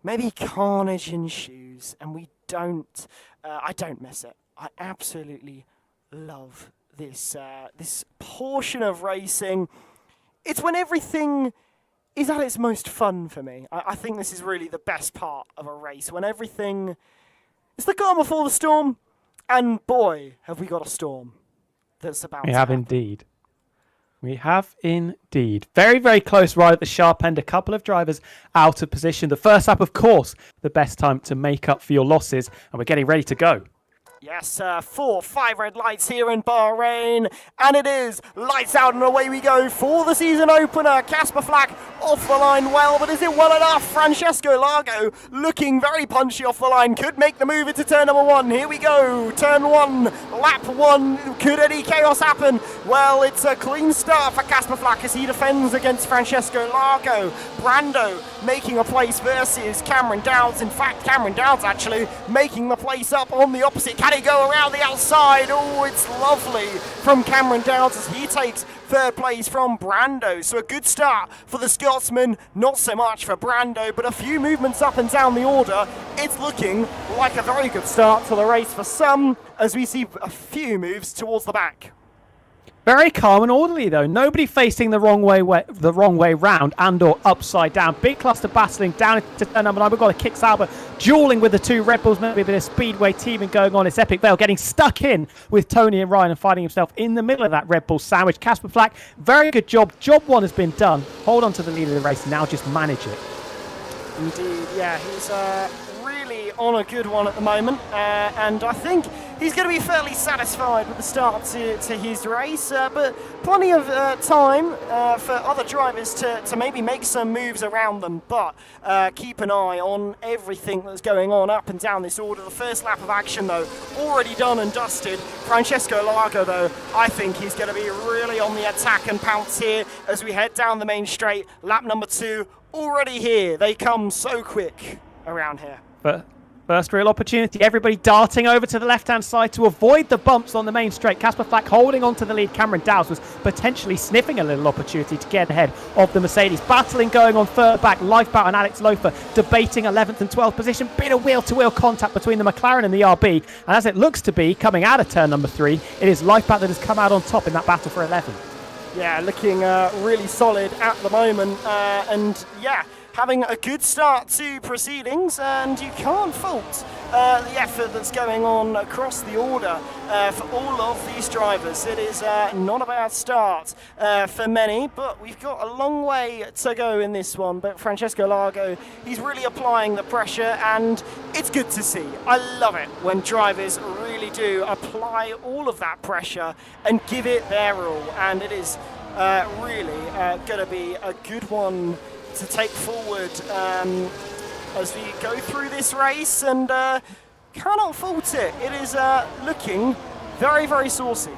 maybe carnage ensues, and we don't. I don't miss it. I absolutely love this portion of racing. It's when everything is at its most fun for me. I think this is really the best part of a race, when everything is the calm before the storm, and boy, have we got a storm that's about to happen. Indeed. We have indeed. Very, very close right at the sharp end. A couple of drivers out of position. The first lap, of course, the best time to make up for your losses, and we're getting ready to go. Yes, 4-5 red lights here in Bahrain, and it is lights out and away we go for the season opener. Casper Flack off the line well, but is it well enough? Francesco Largo looking very punchy off the line, could make the move into turn number 1. Here we go, turn 1, lap 1. Could any chaos happen? Well, it's a clean start for Casper Flack as he defends against Francesco Largo. Brando making a place versus Cameron Downs. In fact, Cameron Downs actually making the place up on the opposite. Can he go around the outside? Oh, it's lovely from Cameron Downs as he takes third place from Brando. So a good start for the Scotsman, not so much for Brando, but a few movements up and down the order. It's looking like a very good start to the race for some, as we see a few moves towards the back. Very calm and orderly, though. Nobody facing the wrong way round and/or upside down. Big cluster battling down into turn number 9. We've got a Kick Sauber dueling with the two Red Bulls. Maybe a bit of speedway teaming going on. It's Epic Vale getting stuck in with Tony and Ryan and finding himself in the middle of that Red Bull sandwich. Casper Flack, very good job. Job 1 has been done. Hold on to the lead of the race. Now just manage it. Indeed, yeah. He's really on a good one at the moment. And I think he's going to be fairly satisfied with the start to his race, but plenty of time for other drivers to maybe make some moves around them, but keep an eye on everything that's going on up and down this order. The first lap of action, though, already done and dusted. Francesco Largo, though, I think he's going to be really on the attack and pounce here as we head down the main straight. Lap number 2 already here. They come so quick around here. But first real opportunity, everybody darting over to the left-hand side to avoid the bumps on the main straight. Casper Flack holding on to the lead. Cameron Downs was potentially sniffing a little opportunity to get ahead of the Mercedes. Battling going on further back. Lifeboat and Alex Lofer debating 11th and 12th position. Bit of wheel-to-wheel contact between the McLaren and the RB. And as it looks to be, coming out of turn number 3, it is Lifeboat that has come out on top in that battle for 11th. Yeah, looking really solid at the moment. And yeah, having a good start to proceedings, and you can't fault the effort that's going on across the order for all of these drivers. It is not a bad start for many, but we've got a long way to go in this one. But Francesco Largo, he's really applying the pressure, and it's good to see. I love it when drivers really do apply all of that pressure and give it their all, and it is really going to be a good one to take forward as we go through this race, and cannot fault it. It is looking very, very saucy.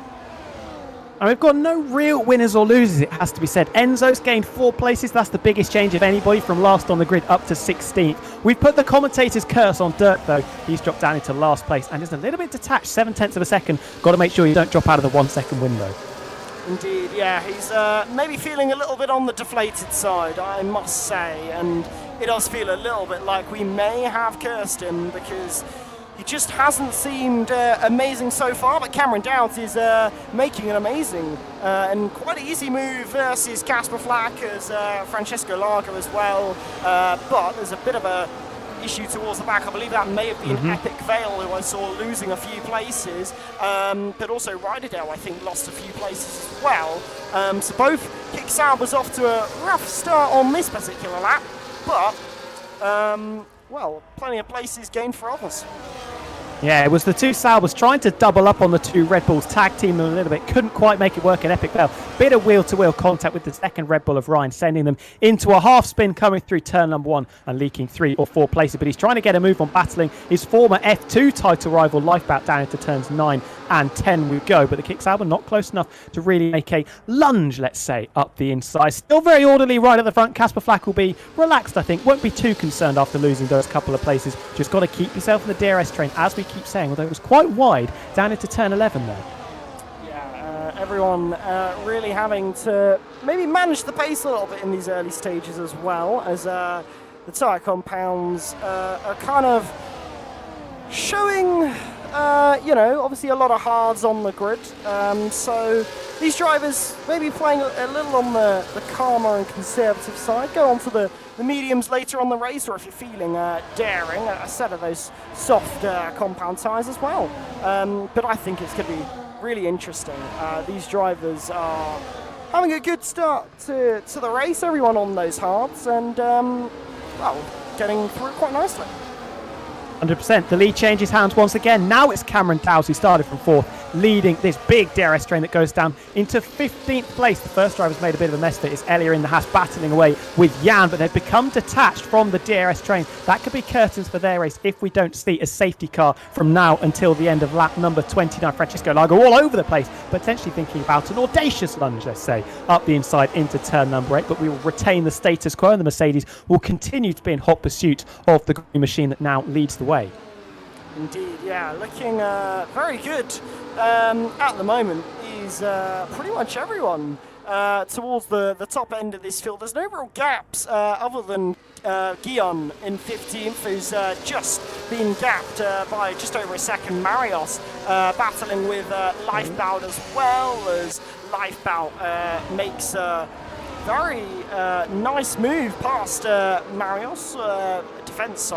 And we've got no real winners or losers, it has to be said. Enzo's gained 4 places. That's the biggest change of anybody from last on the grid up to 16th. We've put the commentator's curse on Dirk, though. He's dropped down into last place and is a little bit detached, 7/10 of a second. Got to make sure you don't drop out of the 1 second window. Indeed, yeah, he's maybe feeling a little bit on the deflated side, I must say, and it does feel a little bit like we may have cursed him because he just hasn't seemed amazing so far. But Cameron Downs is making an amazing and quite easy move versus Casper Flack, as Francesco Largo as well, but there's a bit of a issue towards the back. I believe that may have been Epic Vale, who I saw losing a few places, but also Ryderdale, I think, lost a few places as well. So both Kick Sauber was off to a rough start on this particular lap, but well, plenty of places gained for others. Yeah, it was the two Saubers trying to double up on the two Red Bulls, tag team them a little bit, couldn't quite make it work in Epic Vale. Bit of wheel-to-wheel contact with the second Red Bull of Ryan, sending them into a half spin coming through turn number 1 and leaking 3 or 4 places. But he's trying to get a move on, battling his former F2 title rival Lifebout down into turns 9 and 10 we go. But the Kick Sauber not close enough to really make a lunge, let's say, up the inside. Still very orderly right at the front. Casper Flack will be relaxed, I think. Won't be too concerned after losing those couple of places. Just got to keep yourself in the DRS train, as we keep saying, although it was quite wide down into turn 11 there. Yeah, everyone really having to maybe manage the pace a little bit in these early stages as well, as the tyre compounds are kind of showing, obviously a lot of hards on the grid. So these drivers maybe playing a little on the calmer and conservative side. Go on to the mediums later on the race, or if you're feeling daring, a set of those soft compound tyres as well. But I think it's going to be really interesting. These drivers are having a good start to the race, everyone on those hards, and getting through it quite nicely. 100%. The lead changes hands once again. Now it's Cameron Dowes, who started from 4th, leading this big DRS train that goes down into 15th place. The first driver's made a bit of a mess of it. It's Elia in the Haas battling away with Jan, but they've become detached from the DRS train. That could be curtains for their race if we don't see a safety car from now until the end of lap number 29. Francesco Largo all over the place, potentially thinking about an audacious lunge, let's say, up the inside into turn number 8, but we will retain the status quo, and the Mercedes will continue to be in hot pursuit of the green machine that now leads the way. Indeed, yeah, looking very good at the moment is pretty much everyone towards the top end of this field. There's no real gaps other than Guillaume in 15th, who's just been gapped by just over a second. Marios battling with Lifebout as well, as Lifebout makes a very nice move past Marios, defense,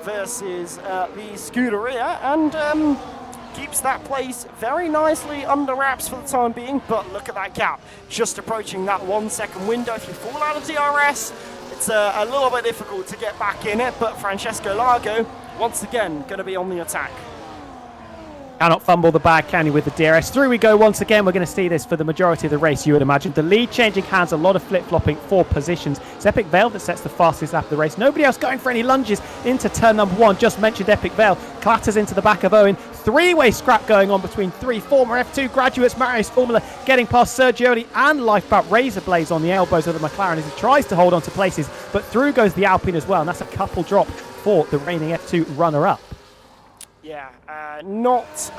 versus the Scuderia, and keeps that place very nicely under wraps for the time being. But look at that gap, just approaching that 1 second window. If you fall out of DRS, it's a little bit difficult to get back in it, but Francesco Largo, once again, going to be on the attack. Cannot fumble the bag, can you, with the DRS? Through we go once again. We're going to see this for the majority of the race, you would imagine. The lead changing hands, a lot of flip-flopping for positions. It's Epic Vale that sets the fastest lap of the race. Nobody else going for any lunges into turn number 1. Just mentioned Epic Vale. Clatters into the back of Owen. Three-way scrap going on between 3 former F2 graduates. Marius Formula getting past Sergioli and Lifebout. Razor blades on the elbows of the McLaren as he tries to hold on to places. But through goes the Alpine as well. And that's a couple drop for the reigning F2 runner-up. Yeah, not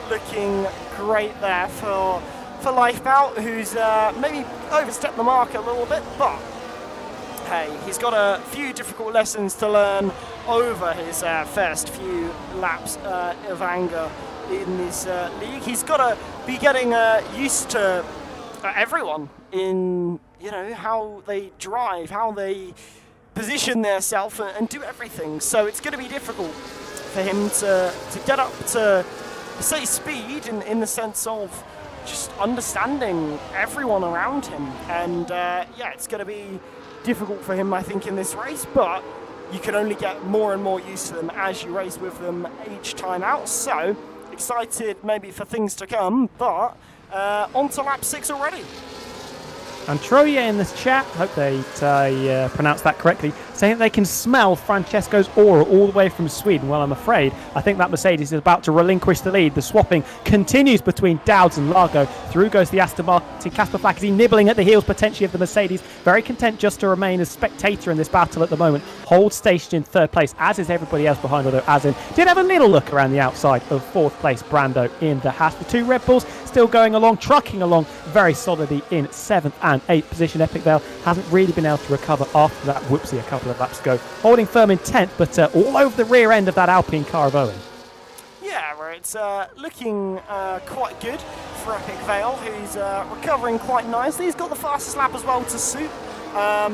looking great there for Lifebout, who's maybe overstepped the mark a little bit, but hey, he's got a few difficult lessons to learn over his first few laps of anger in this league. He's got to be getting used to everyone in, how they drive, how they position themselves and do everything. So it's going to be difficult for him to get up to, say, speed in the sense of just understanding everyone around him. And it's going to be difficult for him, I think, in this race, but you can only get more and more used to them as you race with them each time out. So excited maybe for things to come, but on to lap 6 already. And Troye in this chat, hope they pronounced that correctly, saying they can smell Francesco's aura all the way from Sweden. Well, I'm afraid I think that Mercedes is about to relinquish the lead. The swapping continues between Dowds and Largo. Through goes the Aston Martin. Casper Flack, is he nibbling at the heels potentially of the Mercedes? Very content just to remain a spectator in this battle at the moment. Holds station in 3rd place, as is everybody else behind, although Azin did have a little look around the outside of 4th place Brando in the Haas. The 2 Red Bulls still going along, trucking along very solidly in 7th and 8th position. Epic Vale hasn't really been able to recover after that whoopsie a couple of laps ago. Holding firm in 10th, but all over the rear end of that Alpine car of Owen. Yeah, right. It's looking quite good for Epic Vale, who's recovering quite nicely. He's got the fastest lap as well to suit.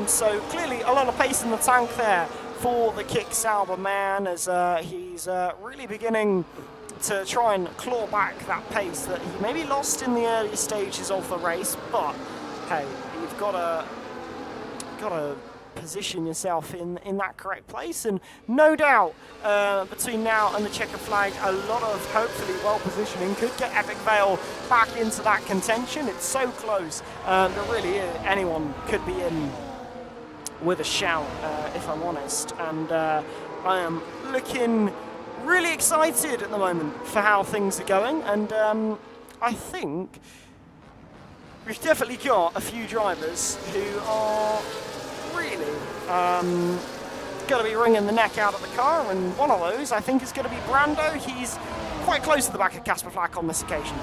So clearly a lot of pace in the tank there for the Kick Sauber man, as he's really beginning to try and claw back that pace that he maybe lost in the early stages of the race. But hey, you've got to position yourself in that correct place. And no doubt, between now and the checker flag, a lot of hopefully well positioning could get Epic Vale back into that contention. It's so close that really anyone could be in with a shout, if I'm honest. And I am looking really excited at the moment for how things are going. And I think we've definitely got a few drivers who are really going to be wringing the neck out of the car, and one of those I think is going to be Brando. He's quite close to the back of Casper Flack on this occasion.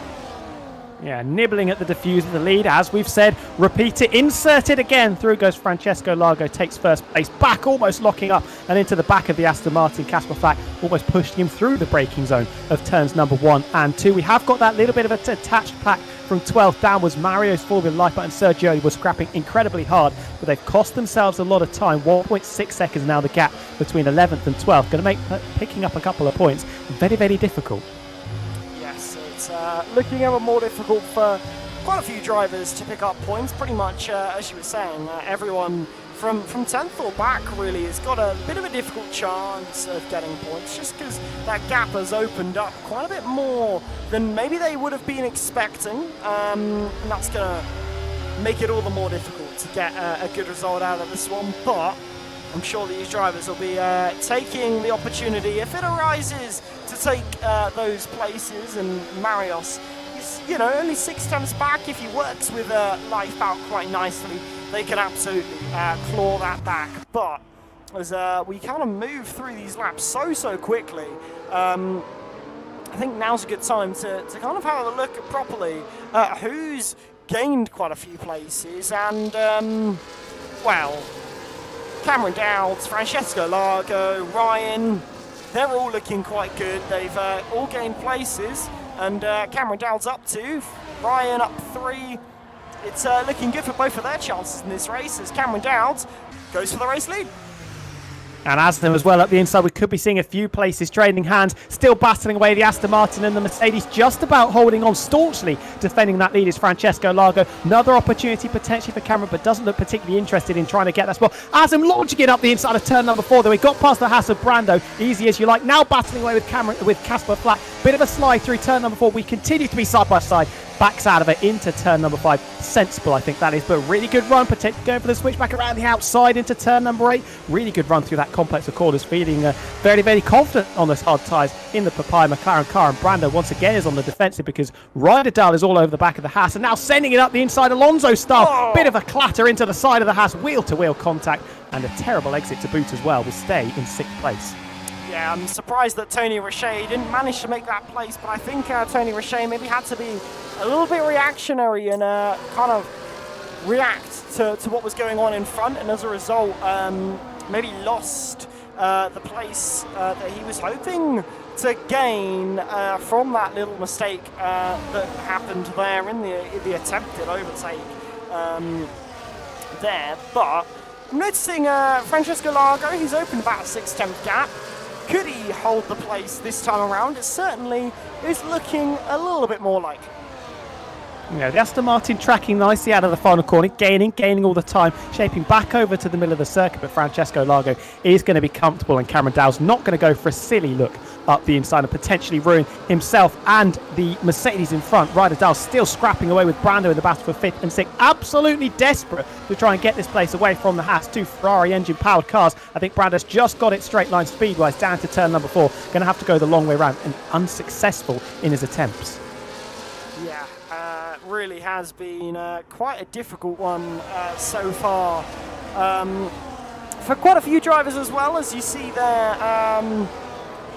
Yeah, nibbling at the diffuse of the lead, as we've said. Repeat it, insert it again. Through goes Francesco Largo, takes first place, back almost locking up and into the back of the Aston Martin. Casper Flack almost pushed him through the braking zone of turns number 1 and 2. We have got that little bit of an attached pack from 12th downwards. Mario's four-wheel life button, Sergio was scrapping incredibly hard, but they've cost themselves a lot of time. 1.6 seconds now the gap between 11th and 12th. Going to make picking up a couple of points very, very difficult. It's looking ever more difficult for quite a few drivers to pick up points. Pretty much, as you were saying, everyone from 10th or back really has got a bit of a difficult chance of getting points, just because that gap has opened up quite a bit more than maybe they would have been expecting, and that's going to make it all the more difficult to get a good result out of this one. But I'm sure these drivers will be taking the opportunity, if it arises, to take those places. And Marios is, only 6 tenths back. If he works with life out quite nicely, they can absolutely claw that back. But as we kind of move through these laps so quickly, I think now's a good time to kind of have a look at properly who's gained quite a few places. And, well, Cameron Dowds, Francesco Largo, Ryan, they're all looking quite good. They've all gained places, and Cameron Dowds up 2, Ryan up 3. It's looking good for both of their chances in this race as Cameron Dowds goes for the race lead. And as them as well up the inside, we could be seeing a few places trading hands, still battling away the Aston Martin and the Mercedes, just about holding on staunchly. Defending that lead is Francesco Largo. Another opportunity potentially for Cameron, but doesn't look particularly interested in trying to get that spot. As him launching it up the inside of turn number 4, though he got past the Haas of Brando, easy as you like. Now battling away with Casper Flack. Bit of a slide through turn number 4. We continue to be side by side. Backs out of it into turn number 5. Sensible, I think that is, but really good run. Potentially going for the switch back around the outside into turn number 8. Really good run through that complex of corners, feeling very, very confident on those hard tyres in the Papaya McLaren car. And Brando once again is on the defensive because Ryder Dahl is all over the back of the Haas and now sending it up the inside Alonso style. Oh. Bit of a clatter into the side of the Haas, wheel-to-wheel contact, and a terrible exit to boot as well. Will stay in 6th place. Yeah, I'm surprised that Tony Richet didn't manage to make that place, but I think Tony Richet maybe had to be a little bit reactionary and kind of react to what was going on in front, and as a result, maybe lost the place that he was hoping to gain from that little mistake that happened there in the attempted overtake there. But I'm noticing Francesco Largo, he's opened about a 6/10 gap. Could he hold the place this time around? It certainly is looking a little bit more like. Yeah, the Aston Martin tracking nicely out of the final corner, gaining all the time, shaping back over to the middle of the circuit, but Francesco Largo is going to be comfortable, and Cameron Dow's not going to go for a silly look up the inside and potentially ruin himself and the Mercedes in front. Ryder Dahl still scrapping away with Brando in the battle for 5th and 6th, absolutely desperate to try and get this place away from the Haas. 2 Ferrari engine powered cars. I think Brando's just got it straight line speed wise down to turn number 4. Going to have to go the long way round, and unsuccessful in his attempts. Yeah, really has been quite a difficult one so far for quite a few drivers as well, as you see there.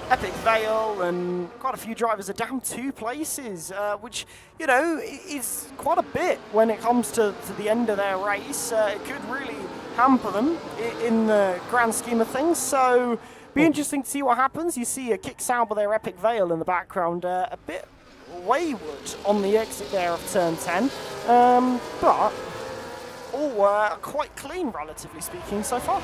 Epic Vale and quite a few drivers are down 2 places, which, is quite a bit when it comes to the end of their race. It could really hamper them in the grand scheme of things, so be interesting to see what happens. You see a Kick Sauber there, Epic Vale in the background, a bit wayward on the exit there of turn 10, but all quite clean, relatively speaking, so far.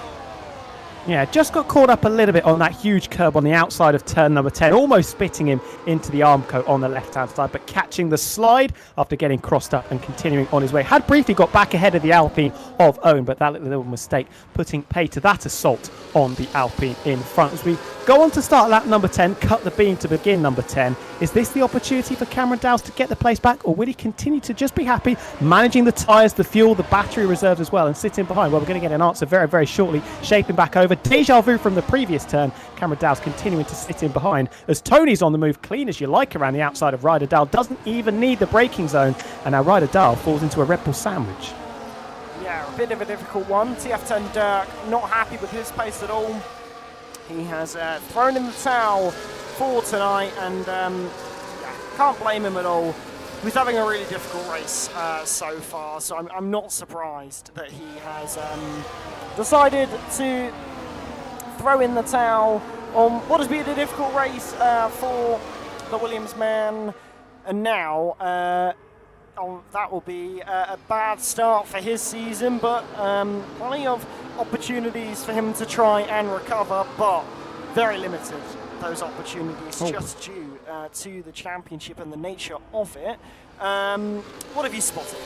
Yeah, just got caught up a little bit on that huge curb on the outside of turn number 10, almost spitting him into the arm coat on the left-hand side, but catching the slide after getting crossed up and continuing on his way. Had briefly got back ahead of the Alpine of Owen, but that little mistake putting pay to that assault on the Alpine in front. As we go on to start lap number 10, cut the beam to begin number 10. Is this the opportunity for Cameron Dowles to get the place back, or will he continue to just be happy managing the tyres, the fuel, the battery reserves as well, and sitting behind? Well, we're going to get an answer very, very shortly. Shaping back over. Deja vu from the previous turn. Cameron Dowles continuing to sit in behind as Tony's on the move, clean as you like around the outside of Ryder Dahl. Doesn't even need the braking zone, and now Ryder Dahl falls into a Red Bull sandwich. Yeah, a bit of a difficult one. TF10 Dirk not happy with his pace at all. He has thrown in the towel for tonight, and can't blame him at all. He's having a really difficult race so far, so I'm not surprised that he has decided to throw in the towel on what has been a difficult race for the Williams man. And now that will be a bad start for his season, but plenty of opportunities for him to try and recover, but very limited, those opportunities, just due to the championship and the nature of it. What have you spotted?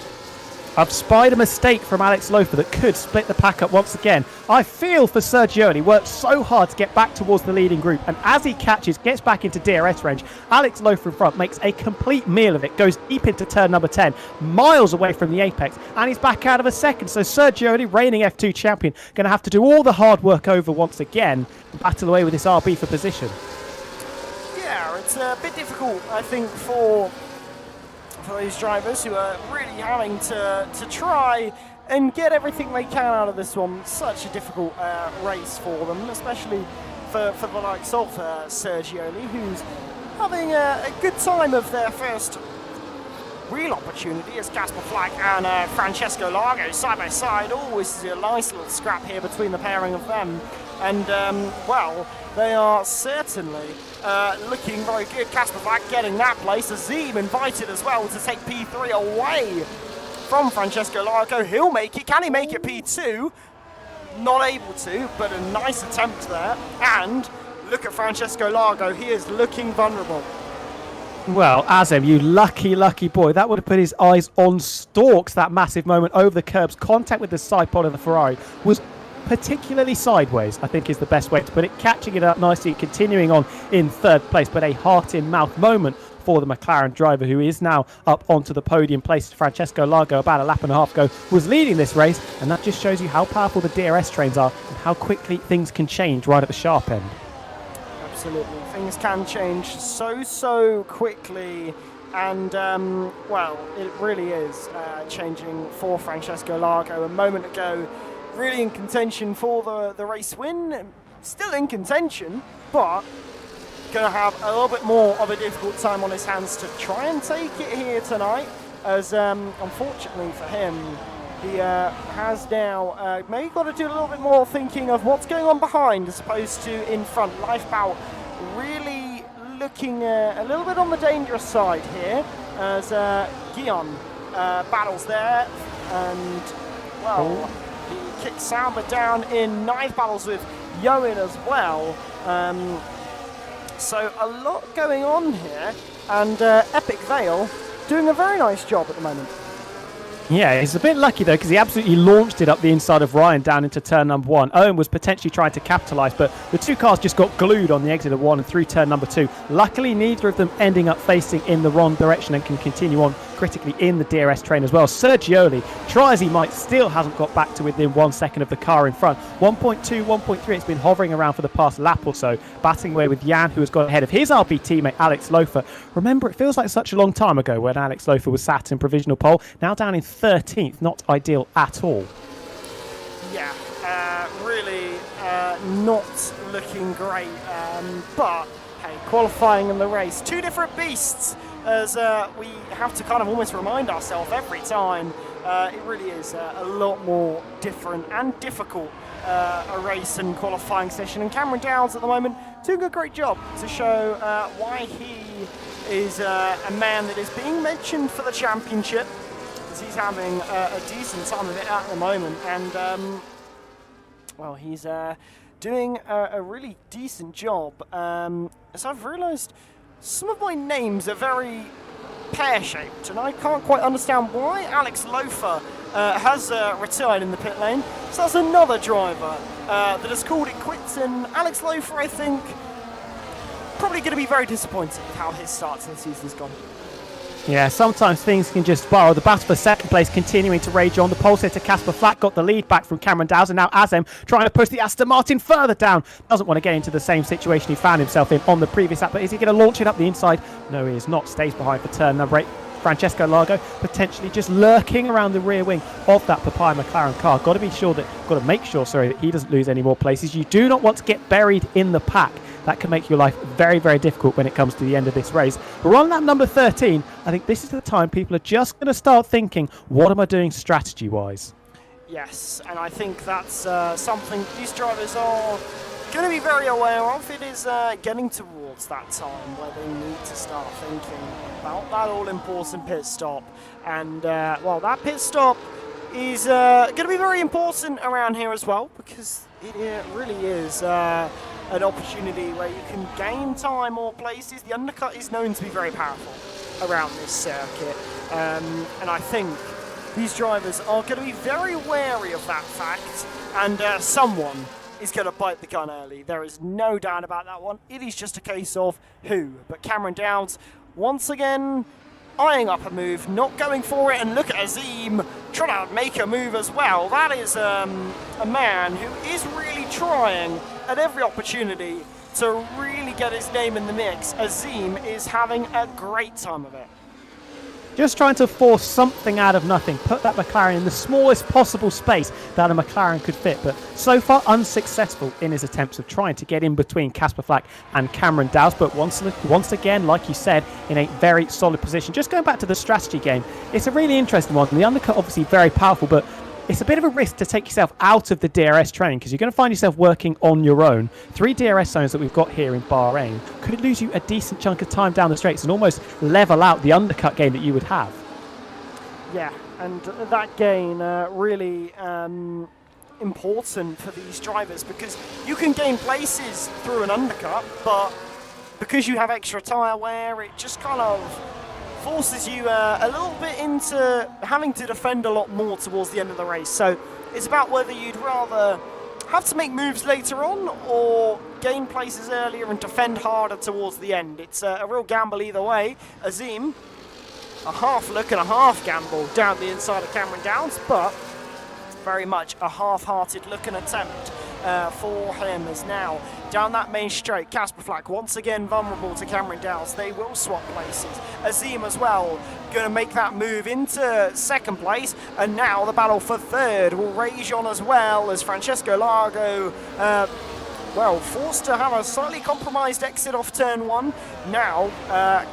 I've spied a mistake from Alex Lofer that could split the pack up once again. I feel for Sergio. He worked so hard to get back towards the leading group, and as he catches, gets back into DRS range, Alex Lofer in front makes a complete meal of it, goes deep into turn number 10, miles away from the apex, and he's back out of a second. So Sergio, reigning F2 champion, going to have to do all the hard work over once again and battle away with this RB for position. Yeah, it's a bit difficult, I think, for those drivers who are really having to try and get everything they can out of this one. Such a difficult race for them, especially for the likes of Sergioli, who's having a good time of their first real opportunity as Casper Flack and Francesco Largo side by side. Always a nice little scrap here between the pairing of them. And, well, they are certainly looking very good. Casper Flack getting that place. Azim invited as well to take P3 away from Francesco Largo. He'll make it. Can he make it P2? Not able to, but a nice attempt there. And look at Francesco Largo. He is looking vulnerable. Well, Azem, you lucky, lucky boy. That would have put his eyes on stalks, that massive moment over the curbs. Contact with the side pod of the Ferrari was particularly sideways, I think is the best way to put it. Catching it up nicely, continuing on in third place, but a heart-in-mouth moment for the McLaren driver, who is now up onto the podium. Placed Francesco Largo about a lap and a half ago, was leading this race, and that just shows you how powerful the DRS trains are and how quickly things can change right at the sharp end. Absolutely, things can change so quickly, and well, it really is changing for Francesco Largo. A moment ago, really in contention for the race win, still in contention, but going to have a little bit more of a difficult time on his hands to try and take it here tonight, as unfortunately for him, he has now maybe got to do a little bit more thinking of what's going on behind as opposed to in front. Lifebout really looking a little bit on the dangerous side here as Guillaume battles there, and well, he kicks Sauber down in knife battles with Yoen as well. So a lot going on here, and Epic Vale doing a very nice job at the moment. Yeah, he's a bit lucky though, because he absolutely launched it up the inside of Ryan down into turn number 1. Owen was potentially trying to capitalise, but the two cars just got glued on the exit of 1 and through turn number 2. Luckily, neither of them ending up facing in the wrong direction and can continue on critically in the DRS train as well. Sergioli, try as he might, still hasn't got back to within 1 second of the car in front. 1.2, 1.3, it's been hovering around for the past lap or so, battling away with Jan, who has got ahead of his RB teammate Alex Lofer. Remember, it feels like such a long time ago when Alex Lofer was sat in provisional pole, now down in 13th, not ideal at all. Yeah, really not looking great, but hey, qualifying in the race, two different beasts, as we have to kind of almost remind ourselves every time. It really is a lot more different and difficult a race and qualifying session, and Cameron Dowles at the moment doing a great job to show why he is a man that is being mentioned for the championship, as he's having a decent time of it at the moment, and well, he's doing a really decent job. As I've realised, some of my names are very pear-shaped, and I can't quite understand why. Alex Loafer has returned in the pit lane, so that's another driver that has called it quits, and Alex Loafer, I think, probably going to be very disappointed with how his start to the season's gone. Yeah, sometimes things can just spiral. The battle for second place continuing to rage on. The pole sitter Casper Flack got the lead back from Cameron Dowes, and now Azem trying to push the Aston Martin further down. Doesn't want to get into the same situation he found himself in on the previous lap, but is he going to launch it up the inside? No, he is not. Stays behind for turn number 8. Francesco Largo potentially just lurking around the rear wing of that Papaya McLaren car. Got to make sure that he doesn't lose any more places. You do not want to get buried in the pack. That can make your life very, very difficult when it comes to the end of this race. We're on lap number 13. I think this is the time people are just going to start thinking, what am I doing strategy-wise? Yes, and I think that's something these drivers are going to be very aware of. It is getting towards that time where they need to start thinking about that all-important pit stop. And, well, that pit stop is going to be very important around here as well, because it really is an opportunity where you can gain time or places. The undercut is known to be very powerful around this circuit, and I think these drivers are going to be very wary of that fact, and someone is going to bite the gun early. There is no doubt about that one. It is just a case of who. But Cameron Dowes, once again, eyeing up a move, not going for it, and look at Azim trying to make a move as well. That is a man who is really trying at every opportunity to really get his name in the mix. Azim is having a great time of it. Just trying to force something out of nothing, put that McLaren in the smallest possible space that a McLaren could fit, but so far unsuccessful in his attempts of trying to get in between Casper Flack and Cameron Dowes, but once again, like you said, in a very solid position. Just going back to the strategy game, it's a really interesting one. The undercut obviously very powerful, but it's a bit of a risk to take yourself out of the DRS train because you're going to find yourself working on your own. 3 DRS zones that we've got here in Bahrain could lose you a decent chunk of time down the straights and almost level out the undercut game that you would have. Yeah, and that gain really important for these drivers because you can gain places through an undercut, but because you have extra tyre wear, it just kind of forces you a little bit into having to defend a lot more towards the end of the race. So it's about whether you'd rather have to make moves later on or gain places earlier and defend harder towards the end. It's a real gamble either way. Azim, a half look and a half gamble down the inside of Cameron Dowes, but very much a half-hearted look and attempt for him as now down that main straight. Casper Flack once again vulnerable to Cameron Dowes. They will swap places. Azim as well going to make that move into second place, and now the battle for third will rage on as well as Francesco Largo forced to have a slightly compromised exit off turn 1. Now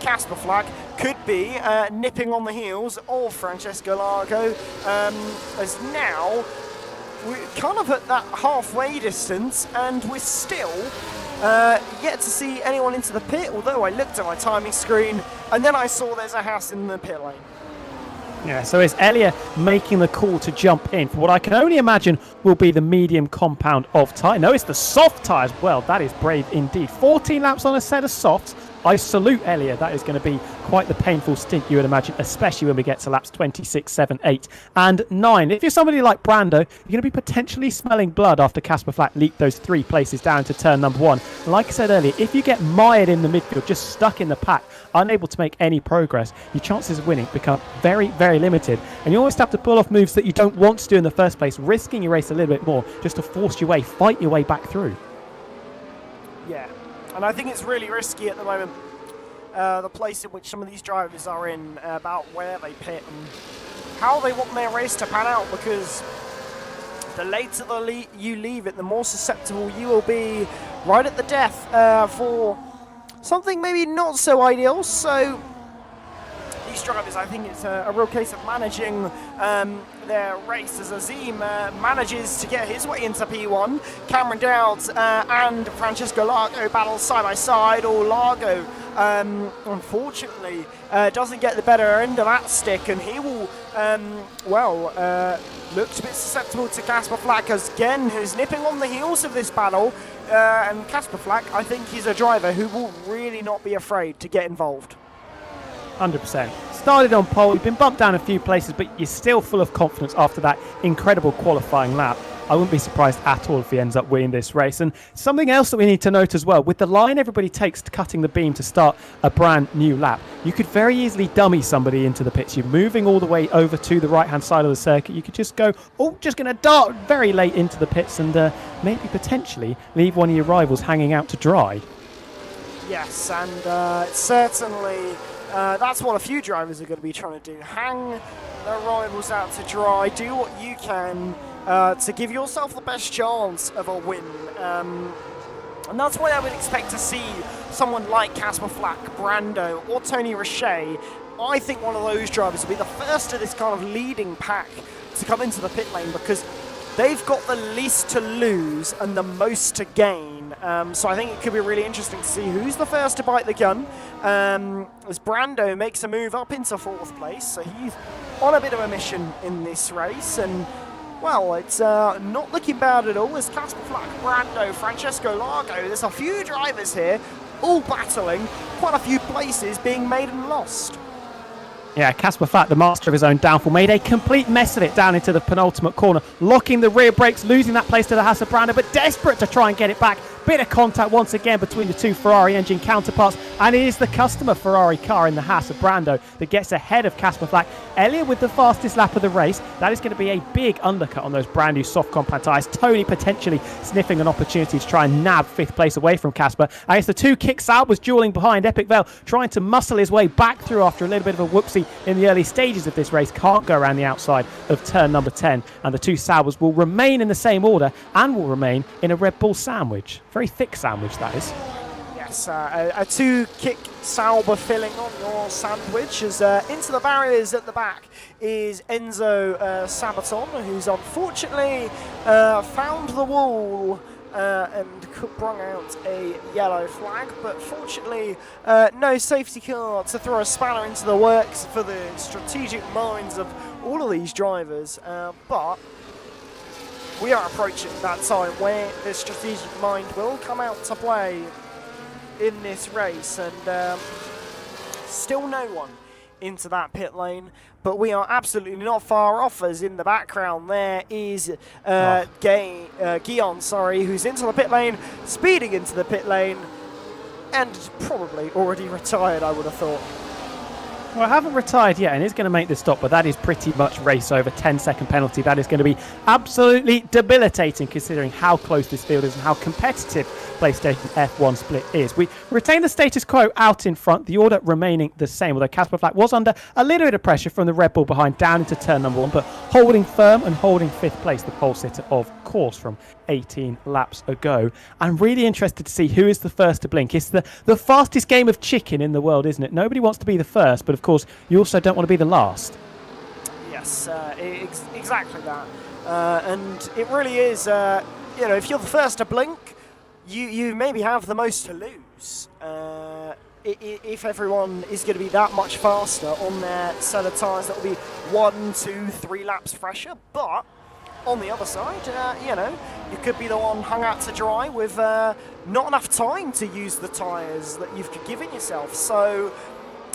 Casper Flack could be nipping on the heels of Francesco Largo as now we're kind of at that halfway distance, and we're still yet to see anyone into the pit, although I looked at my timing screen and then I saw there's a house in the pit lane. Yeah, so it's Elia making the call to jump in for what I can only imagine will be the medium compound of tyre. No, it's the soft tyres. Well, that is brave indeed. 14 laps on a set of softs. I salute Elia. That is going to be quite the painful stint, you would imagine, especially when we get to laps 26, 7, 8 and 9. If you're somebody like Brando, you're going to be potentially smelling blood after Casper Flack leaked those 3 places down to turn number 1. Like I said earlier, if you get mired in the midfield, just stuck in the pack, unable to make any progress, your chances of winning become very, very limited. And you always have to pull off moves that you don't want to do in the first place, risking your race a little bit more just to force your way, fight your way back through. Yeah, and I think it's really risky at the moment. The place in which some of these drivers are in, about where they pit and how they want their race to pan out, because the later you leave it, the more susceptible you will be right at the death for something maybe not so ideal. So these drivers, I think it's a real case of managing their race as Azim manages to get his way into P1. Cameron Dowes and Francesco Largo battle side by side, or Largo unfortunately doesn't get the better end of that stick, and he will looks a bit susceptible to Casper Flack again, who's nipping on the heels of this battle. And Casper Flack, I think he's a driver who will really not be afraid to get involved. 100%. Started on pole, you've been bumped down a few places, but you're still full of confidence after that incredible qualifying lap. I wouldn't be surprised at all if he ends up winning this race. And something else that we need to note as well, with the line everybody takes to cutting the beam to start a brand new lap, you could very easily dummy somebody into the pits. You're moving all the way over to the right-hand side of the circuit. You could just go, just going to dart very late into the pits and maybe potentially leave one of your rivals hanging out to dry. Yes, and certainly that's what a few drivers are going to be trying to do. Hang their rivals out to dry, do what you can to give yourself the best chance of a win. And that's why I would expect to see someone like Casper Flack, Brando, or Tony Richet. I think one of those drivers will be the first of this kind of leading pack to come into the pit lane because they've got the least to lose and the most to gain. So I think it could be really interesting to see who's the first to bite the gun. As Brando makes a move up into 4th place, so he's on a bit of a mission in this race. And well, it's not looking bad at all as Casper Flack, Brando, Francesco Largo. There's a few drivers here, all battling, quite a few places being made and lost. Yeah, Casper Flack, the master of his own downfall, made a complete mess of it down into the penultimate corner, locking the rear brakes, losing that place to the Haas of Brando, but desperate to try and get it back. Bit of contact once again between the two Ferrari engine counterparts, and it is the customer Ferrari car in the Haas of Brando that gets ahead of Casper Flack. Elliott with the fastest lap of the race. That is going to be a big undercut on those brand new soft compact tyres. Tony potentially sniffing an opportunity to try and nab 5th place away from Casper. And it's the two Kick Saubers dueling behind. Epic Vale trying to muscle his way back through after a little bit of a whoopsie in the early stages of this race. Can't go around the outside of turn number 10. And the two Saubers will remain in the same order and will remain in a Red Bull sandwich. Very thick sandwich, that is. Yes, a 2-kick Sauber filling on your sandwich as into the barriers at the back is Enzo Sabaton, who's unfortunately found the wall and brought out a yellow flag, but fortunately no safety car to throw a spanner into the works for the strategic minds of all of these drivers, but we are approaching that time where the strategic mind will come out to play in this race, and still no one into that pit lane, but we are absolutely not far off, as in the background there is Guion, who's into the pit lane, speeding into the pit lane, and probably already retired, I would have thought. Well, I haven't retired yet and is going to make the stop, but that is pretty much race over. 10-second penalty. That is going to be absolutely debilitating considering how close this field is and how competitive PlayStation F1 split is. We retain the status quo out in front, the order remaining the same, although Casper Flack was under a little bit of pressure from the Red Bull behind down into turn number 1, but holding firm and holding 5th place, the pole sitter, of course, from 18 laps ago. I'm really interested to see who is the first to blink. It's the fastest game of chicken in the world, isn't it? Nobody wants to be the first, but of course you also don't want to be the last. Yes, exactly that. And it really is, if you're the first to blink, you maybe have the most to lose. If everyone is going to be that much faster on their set of tyres, that will be 1, 2, 3 laps fresher, but on the other side, you could be the one hung out to dry with not enough time to use the tyres that you've given yourself. So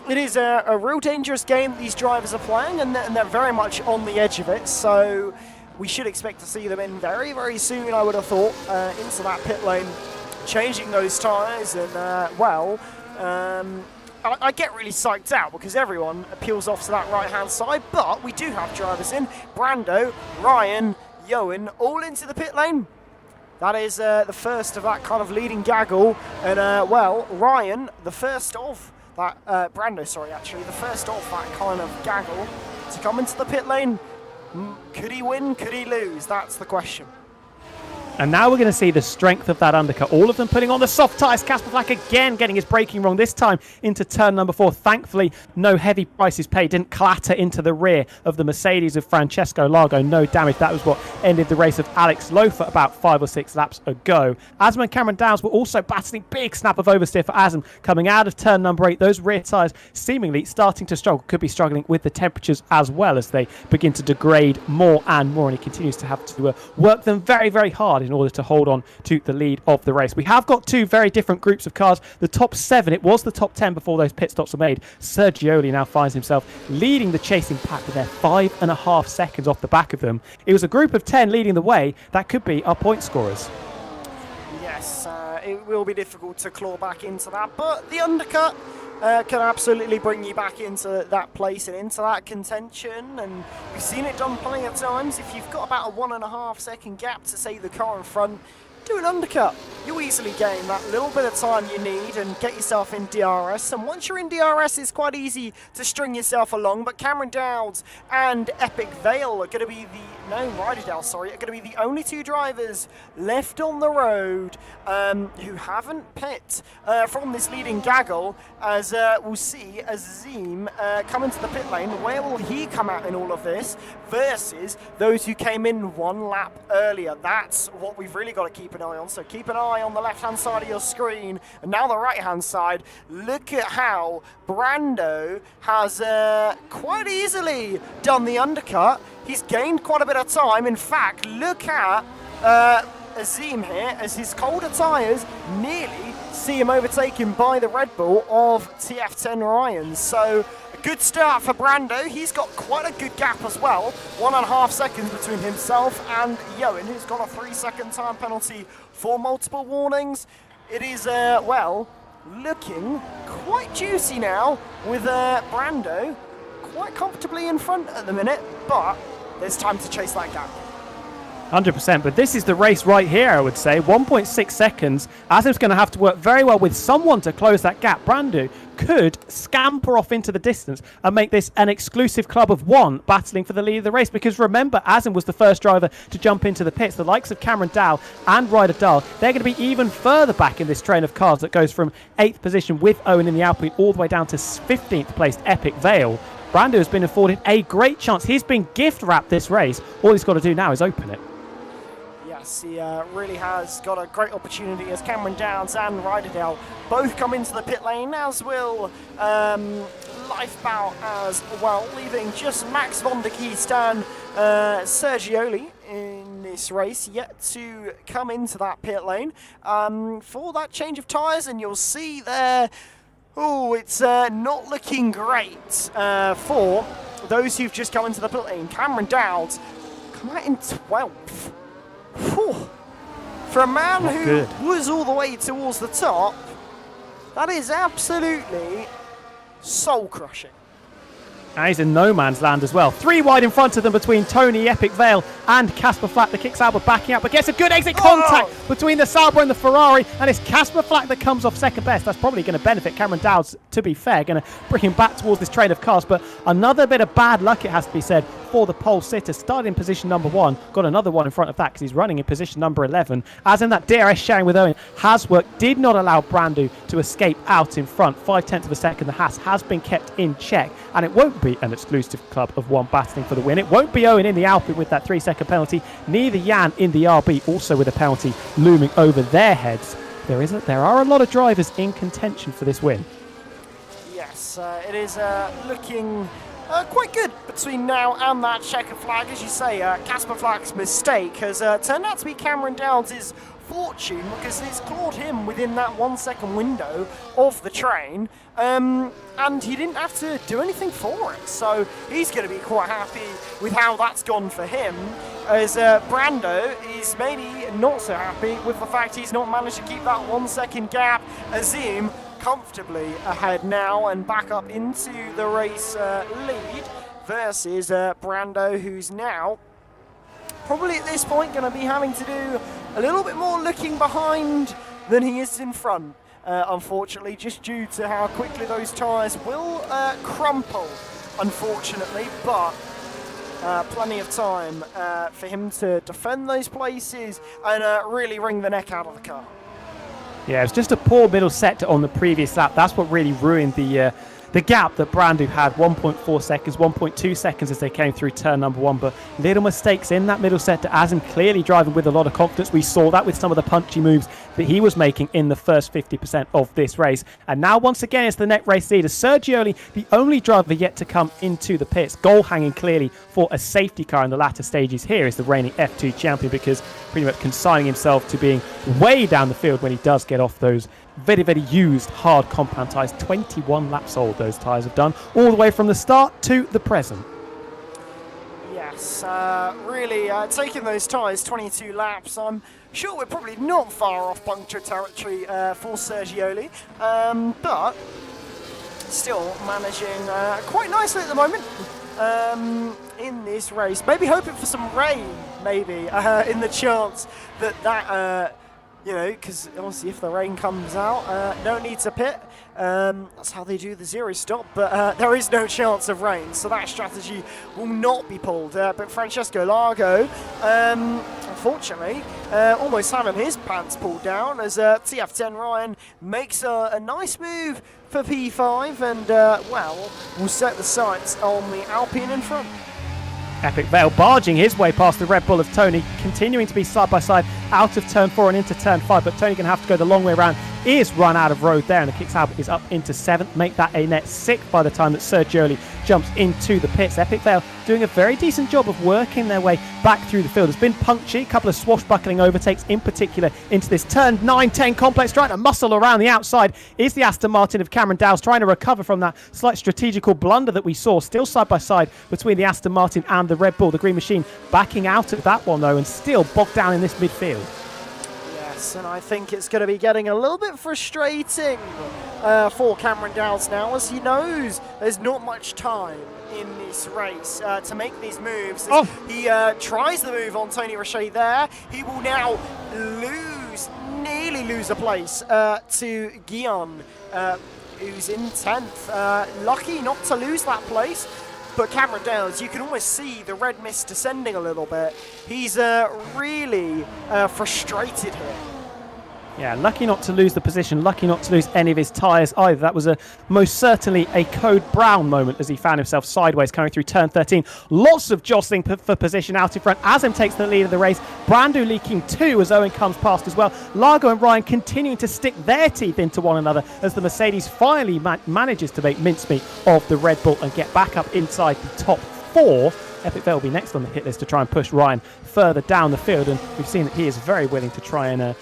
it is a real dangerous game that these drivers are playing, and they're very much on the edge of it. So we should expect to see them in very, very soon, I would have thought, into that pit lane, changing those tyres. And, I get really psyched out because everyone peels off to that right-hand side, but we do have drivers in. Brando, Ryan, Yoan, all into the pit lane. That is the first of that kind of leading gaggle. And, Ryan, the first of that, the first of that kind of gaggle to come into the pit lane. Could he win? Could he lose? That's the question. And now we're going to see the strength of that undercut. All of them putting on the soft tyres. Casper Flack again getting his braking wrong, this time into turn number 4. Thankfully, no heavy prices paid. Didn't clatter into the rear of the Mercedes of Francesco Largo. No damage. That was what ended the race of Alex Lofer about 5 or 6 laps ago. Asm and Cameron Downs were also battling. Big snap of oversteer for Asm coming out of turn number 8. Those rear tyres seemingly starting to struggle. Could be struggling with the temperatures as well as they begin to degrade more and more. And he continues to have to work them very, very hard in order to hold on to the lead of the race. We have got 2 very different groups of cars. The top 7, it was the top 10 before those pit stops were made. Sergioli now finds himself leading the chasing pack with their 5.5 seconds off the back of them. It was a group of 10 leading the way. That could be our point scorers. Yes, it will be difficult to claw back into that, but the undercut can absolutely bring you back into that place and into that contention, and we've seen it done plenty of times. If you've got about a 1.5 second gap to say the car in front, do an undercut. You easily gain that little bit of time you need and get yourself in DRS. And once you're in DRS, it's quite easy to string yourself along. But Cameron Dowds and Epic Vale are going to be are going to be the only 2 drivers left on the road who haven't pit from this leading gaggle. As we'll see Azim come into the pit lane. Where will he come out in all of this versus those who came in 1 lap earlier? That's what we've really got to keep an eye on. So keep an eye on the left-hand side of your screen, and now the right-hand side. Look at how Brando has quite easily done the undercut. He's gained quite a bit of time. In fact, look at Azim here as his colder tyres nearly see him overtaken by the Red Bull of TF10 Ryan. So a good start for Brando. He's got quite a good gap as well. 1.5 seconds between himself and Yoan, who's got a 3-second time penalty for multiple warnings. It is, looking quite juicy now with Brando quite comfortably in front at the minute, but there's time to chase that gap. 100%, but this is the race right here, I would say. 1.6 seconds. Azim's going to have to work very well with someone to close that gap. Brando could scamper off into the distance and make this an exclusive club of 1 battling for the lead of the race, because remember, Azim was the first driver to jump into the pits. The likes of Cameron Dow and Ryder Dahl, they're going to be even further back in this train of cars that goes from 8th position with Owen in the Alpine all the way down to 15th placed Epic Vale. Brando has been afforded a great chance. He's been gift-wrapped this race. All he's got to do now is open it. Yes, he really has got a great opportunity as Cameron Downs and Ryderdale both come into the pit lane, as will Lifebout as well, leaving just Max von der Kiest and Sergioli in this race yet to come into that pit lane for that change of tyres. And you'll see there, it's not looking great for those who've just come into the pit lane. Cameron Downs come out in 12th. Whew. For a man who was all the way towards the top, that is absolutely soul-crushing. And he's in no man's land as well. 3 wide in front of them between Tony, Epic Vale and Casper Flack. The kicks Albert backing out, but gets a good exit contact between the Sauber and the Ferrari, and it's Casper Flack that comes off second best. That's probably going to benefit Cameron Dowds, to be fair, going to bring him back towards this train of cars, but another bit of bad luck, it has to be said, for the pole sitter. Started in position number 1, got another one in front of that because he's running in position number 11. As in that DRS sharing with Owen has worked, did not allow Brando to escape out in front. 0.5 of a second. The Haas has been kept in check, and it won't be an exclusive club of 1 battling for the win. It won't be Owen in the Alpine with that 3-second penalty, neither Jan in the RB, also with a penalty looming over their heads. There are a lot of drivers in contention for this win. Yes, it is looking quite good between now and that checker flag. As you say, Casper Flack's mistake has turned out to be Cameron Downs' fortune, because it's clawed him within that 1 second window of the train, and he didn't have to do anything for it. So he's going to be quite happy with how that's gone for him, as Brando is maybe not so happy with the fact he's not managed to keep that 1 second gap. Azim comfortably ahead now and back up into the race lead versus Brando, who's now probably at this point going to be having to do a little bit more looking behind than he is in front, unfortunately, just due to how quickly those tyres will crumple, unfortunately. But Plenty of time for him to defend those places and really wring the neck out of the car. Yeah, it was just a poor middle sector on the previous lap. That's what really ruined the gap that Brandu had, 1.4 seconds, 1.2 seconds as they came through turn number 1. But little mistakes in that middle sector. Azim clearly driving with a lot of confidence. We saw that with some of the punchy moves that he was making in the first 50% of this race. And now, once again, it's the net race leader. Sergioli, the only driver yet to come into the pits. Goal hanging clearly for a safety car in the latter stages here is the reigning F2 champion, because pretty much consigning himself to being way down the field when he does get off those very, very used hard compound tyres. 21 laps old those tyres have done, all the way from the start to the present. Yes, really taking those tyres 22 laps. I'm sure we're probably not far off puncture territory for Sergioli, but still managing quite nicely at the moment in this race. Maybe hoping for some rain, maybe, in the chance that you know, because obviously if the rain comes out, no need to pit. That's how they do the zero stop, but there is no chance of rain, so that strategy will not be pulled. But Francesco Largo, unfortunately, almost having his pants pulled down as TF10 Ryan makes a nice move for P5 and, well, will set the sights on the Alpine in front. Epic Vale barging his way past the Red Bull of Tony, continuing to be side by side out of turn 4 and into turn 5, but Tony going to have to go the long way around. Is run out of road there, and the Kicks Albert is up into 7th. Make that a net 6th by the time that Sergioli jumps into the pits. Epic Vale doing a very decent job of working their way back through the field. It's been punchy, a couple of swashbuckling overtakes in particular into this turn 9-10 complex, trying to muscle around the outside is the Aston Martin of Cameron Dowles, trying to recover from that slight strategical blunder that we saw. Still side by side between the Aston Martin and the Red Bull. The Green Machine backing out of that one though, and still bogged down in this midfield. And I think it's going to be getting a little bit frustrating for Cameron Dowles now, as he knows there's not much time in this race to make these moves. He tries the move on Tony Richet there. He will now nearly lose a place to Guillaume, who's in 10th. Lucky not to lose that place. But Cameron Dowles, you can almost see the red mist descending a little bit. He's really frustrated here. Yeah, lucky not to lose the position, lucky not to lose any of his tyres either. That was most certainly a Code Brown moment as he found himself sideways coming through turn 13. Lots of jostling for position out in front. Azim takes the lead of the race. Brandu leaking 2 as Owen comes past as well. Largo and Ryan continuing to stick their teeth into one another as the Mercedes finally manages to make mincemeat of the Red Bull and get back up inside the top 4. Epic Vale will be next on the hit list to try and push Ryan further down the field, and we've seen that he is very willing to try and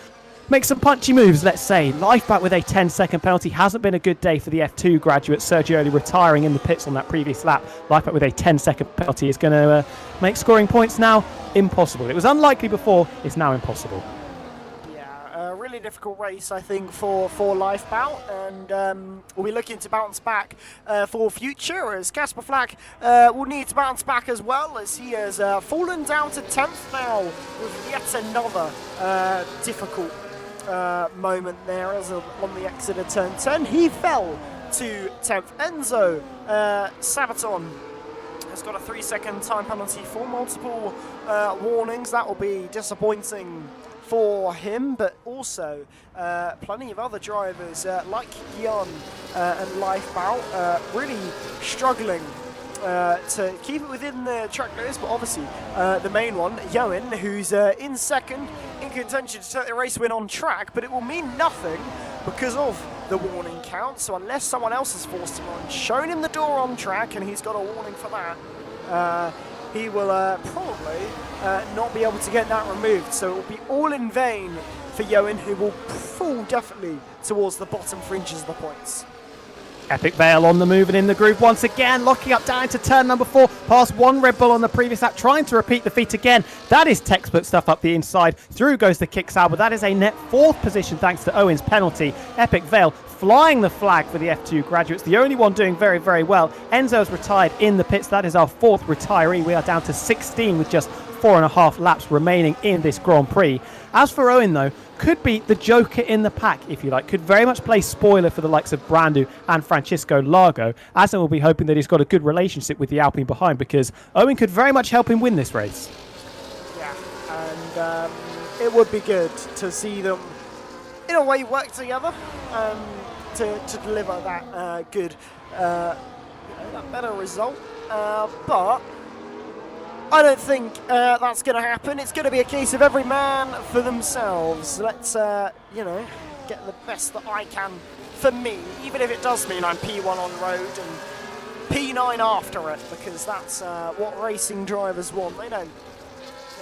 make some punchy moves, let's say. Life back with a 10-second penalty. Hasn't been a good day for the F2 graduate. Sergioli retiring in the pits on that previous lap. Life back with a 10-second penalty is going to make scoring points now impossible. It was unlikely before, it's now impossible. Yeah, a really difficult race, I think, for Lifebout, and we'll be looking to bounce back for future, as Casper Flack will need to bounce back as well, as he has fallen down to 10th now with yet another difficult moment there as on the exit of turn 10. He fell to 10th. Enzo Sabaton has got a 3-second time penalty for multiple warnings. That will be disappointing for him, but also plenty of other drivers like Guillaume and Lifebout really struggling to keep it within the track limits, but obviously the main one, Yoen, who's in second, in contention to take the race win on track, but it will mean nothing because of the warning count. So unless someone else has forced him on, shown him the door on track, and he's got a warning for that, he will probably not be able to get that removed. So it will be all in vain for Yoen, who will fall definitely towards the bottom fringes of the points. Epic Vale on the move and in the groove once again, locking up down to turn number 4, past one Red Bull on the previous lap, trying to repeat the feat again. That is textbook stuff up the inside. Through goes the Kicks Albert. That is a net 4th position thanks to Owen's penalty. Epic Vale flying the flag for the F2 graduates, the only one doing very, very well. Enzo's retired in the pits. That is our 4th retiree. We are down to 16 with just 4.5 laps remaining in this Grand Prix. As for Owen, though, could be the joker in the pack, if you like. Could very much play spoiler for the likes of Brando and Francisco Largo. Aston will be hoping that he's got a good relationship with the Alpine behind, because Owen could very much help him win this race. Yeah, and it would be good to see them, in a way, work together to deliver that good, that better result. But I don't think that's going to happen. It's going to be a case of every man for themselves. Let's, get the best that I can for me, even if it does mean I'm P1 on road and P9 after it, because that's what racing drivers want.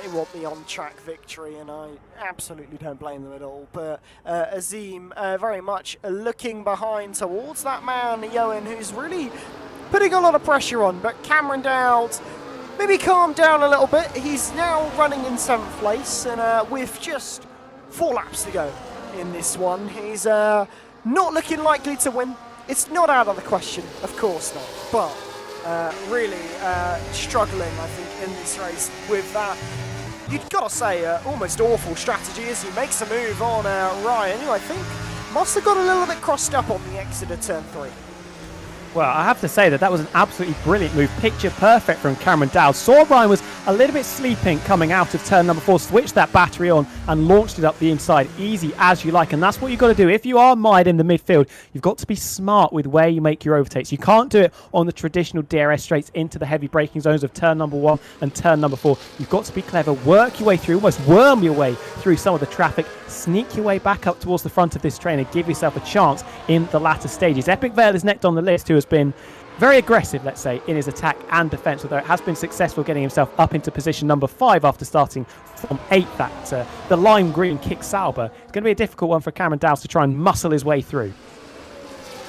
They want the on-track victory, and I absolutely don't blame them at all. But Azim very much looking behind towards that man, Johan, who's really putting a lot of pressure on. But Cameron Dowd maybe calm down a little bit. He's now running in 7th place, and with just 4 laps to go in this one, he's not looking likely to win. It's not out of the question, of course not, but really struggling, I think, in this race with that. You've got to say, almost awful strategy as he makes a move on Ryan, who I think must have got a little bit crossed up on the exit of turn 3. Well, I have to say that was an absolutely brilliant move. Picture perfect from Cameron Dowd. Saw Ryan was a little bit sleeping coming out of turn number 4, switched that battery on and launched it up the inside, easy as you like. And that's what you've got to do. If you are mired in the midfield, you've got to be smart with where you make your overtakes. You can't do it on the traditional DRS straights into the heavy braking zones of turn number 1 and turn number 4. You've got to be clever, work your way through, almost worm your way through some of the traffic, sneak your way back up towards the front of this train and give yourself a chance in the latter stages. Epic Vale is next on the list, who has been very aggressive, let's say, in his attack and defence, although it has been successful getting himself up into position number 5 after starting from 8th. That the lime green kick Sauber. It's going to be a difficult one for Cameron Dowds to try and muscle his way through.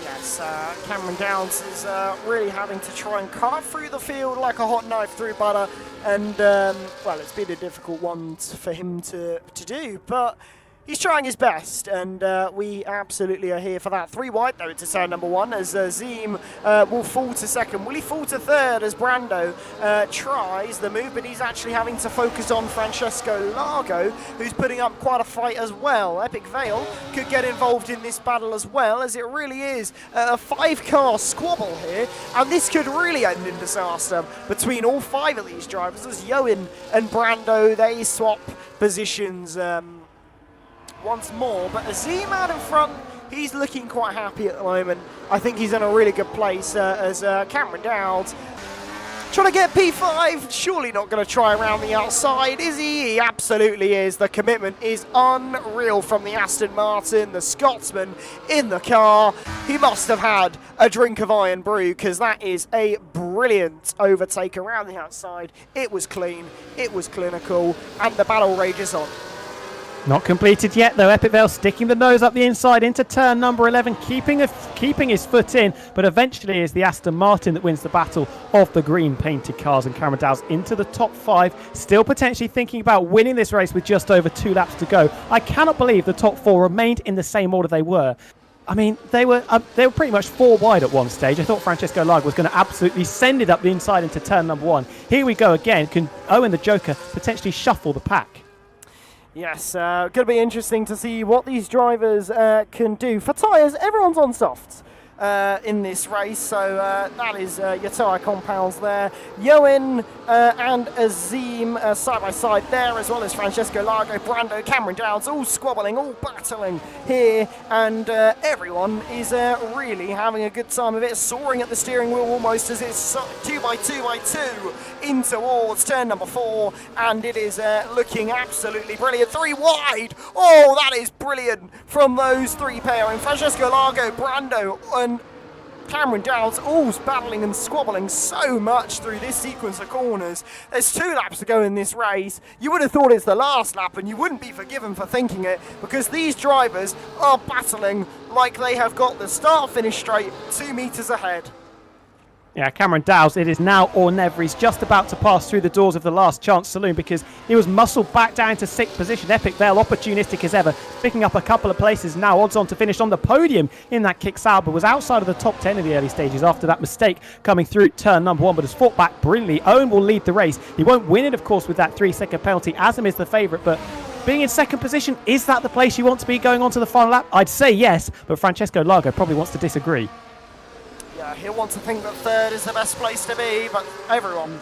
Yes, Cameron Dowds is really having to try and cut through the field like a hot knife through butter, and well, it's been a difficult one for him to do, but he's trying his best, and we absolutely are here for that. 3 wide, though, to turn number 1, as Zim will fall to 2nd. Will he fall to 3rd as Brando tries the move, but he's actually having to focus on Francesco Largo, who's putting up quite a fight as well. Epic Vale could get involved in this battle as well, as it really is a 5-car squabble here, and this could really end in disaster between all 5 of these drivers, as Johan and Brando, they swap positions once more. But Azim out in front, he's looking quite happy at the moment. I think he's in a really good place as Cameron Dowd trying to get P5, surely not going to try around the outside, is he? He absolutely is. The commitment is unreal from the Aston Martin, the Scotsman in the car. He must have had a drink of Iron Brew, because that is a brilliant overtake around the outside. It was clean, it was clinical, and the battle rages on. Not completed yet, though. Epic Vale sticking the nose up the inside into turn number 11, keeping his foot in, but eventually is the Aston Martin that wins the battle of the green painted cars, and Cameron Dowds into the top 5, still potentially thinking about winning this race with just over 2 laps to go. I cannot believe the top 4 remained in the same order they were. I mean, they were pretty much 4 wide at one stage. I thought Francesco Largo was going to absolutely send it up the inside into turn number 1. Here we go again. Can Owen the Joker potentially shuffle the pack? Yes, going to be interesting to see what these drivers can do. For tyres, everyone's on softs in this race, so that is your tyre compounds there. Johan and Azim side by side there, as well as Francesco Largo, Brando, Cameron Dowds, all squabbling, all battling here, and everyone is really having a good time of it, soaring at the steering wheel almost as it's 2x2x2 in towards turn number 4, and it is looking absolutely brilliant. 3 wide, oh, that is brilliant from those 3 pairing. Francesco Largo, Brando, and Cameron Dowds all battling and squabbling so much through this sequence of corners. There's 2 laps to go in this race. You would have thought it's the last lap, and you wouldn't be forgiven for thinking it, because these drivers are battling like they have got the start-finish straight 2 meters ahead. Yeah, Cameron Dowles, it is now or never. He's just about to pass through the doors of the Last Chance Saloon because he was muscled back down to 6th position. Epic Vale, opportunistic as ever, picking up a couple of places now. Odds on to finish on the podium in that kick Sauber. Was outside of the top 10 in the early stages after that mistake coming through turn number 1, but has fought back brilliantly. Owen will lead the race. He won't win it, of course, with that 3-second penalty. Azam is the favourite, but being in 2nd position, is that the place you want to be going on to the final lap? I'd say yes, but Francesco Largo probably wants to disagree. Yeah, he'll want to think that 3rd is the best place to be, but everyone,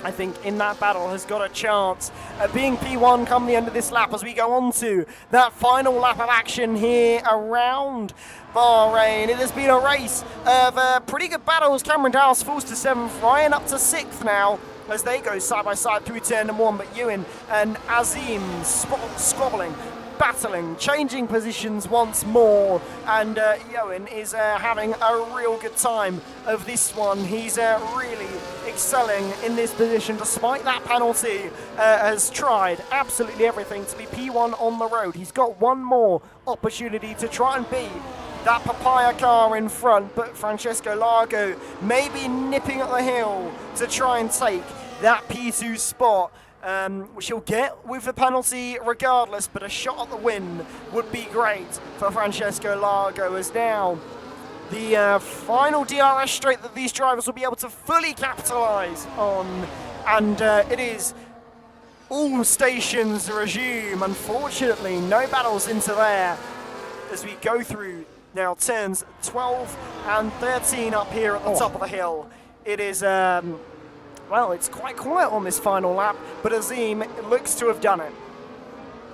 I think, in that battle has got a chance at being P1 come the end of this lap as we go on to that final lap of action here around Bahrain. It has been a race of pretty good battles. Cameron Dowles falls to 7th, Ryan up to 6th now as they go side by side through turn number 1, but Ewan and Azim squabbling, battling, changing positions once more, and Ewan is having a real good time of this one. He's really excelling in this position despite that penalty. Has tried absolutely everything to be P1 on the road. He's got one more opportunity to try and be that papaya car in front, but Francesco Largo may be nipping at the hill to try and take that P2 spot, which he'll get with the penalty regardless, but a shot at the win would be great for Francesco Largo, as now the final DRS straight that these drivers will be able to fully capitalise on, and it is all stations resume. Unfortunately, no battles into there as we go through now turns 12 and 13 up here at the top of the hill. It is, well, it's quite quiet on this final lap, but Azim looks to have done it.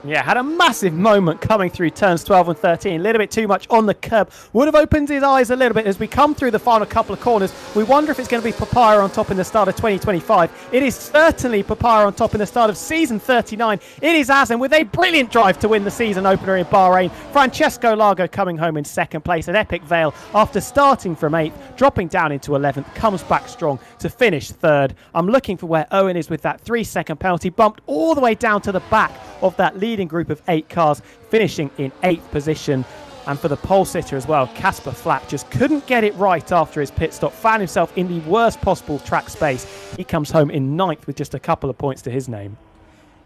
Yeah, had a massive moment coming through turns 12 and 13. A little bit too much on the curb. Would have opened his eyes a little bit as we come through the final couple of corners. We wonder if it's going to be Papaya on top in the start of 2025. It is certainly Papaya on top in the start of season 39. It is Azam with a brilliant drive to win the season opener in Bahrain. Francesco Largo coming home in 2nd place at Epic Vale after starting from 8th, dropping down into 11th, comes back strong to finish 3rd. I'm looking for where Owen is with that 3-second penalty, bumped all the way down to the back of that leading group of 8 cars, finishing in 8th position. And for the pole sitter as well, Casper Flack just couldn't get it right after his pit stop, found himself in the worst possible track space. He comes home in 9th with just a couple of points to his name.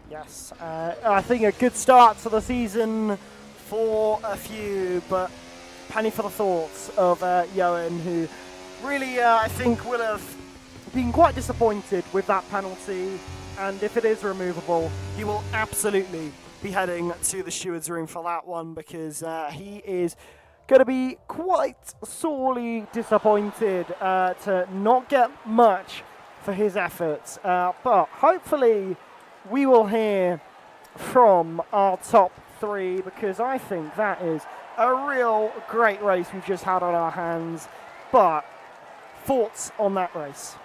Yes, I think a good start to the season for a few, but penny for the thoughts of Johan, who really, I think, will have been quite disappointed with that penalty. And if it is removable, he will absolutely be heading to the steward's room for that one, because he is going to be quite sorely disappointed to not get much for his efforts. But hopefully we will hear from our top 3, because I think that is a real great race we've just had on our hands. But thoughts on that race?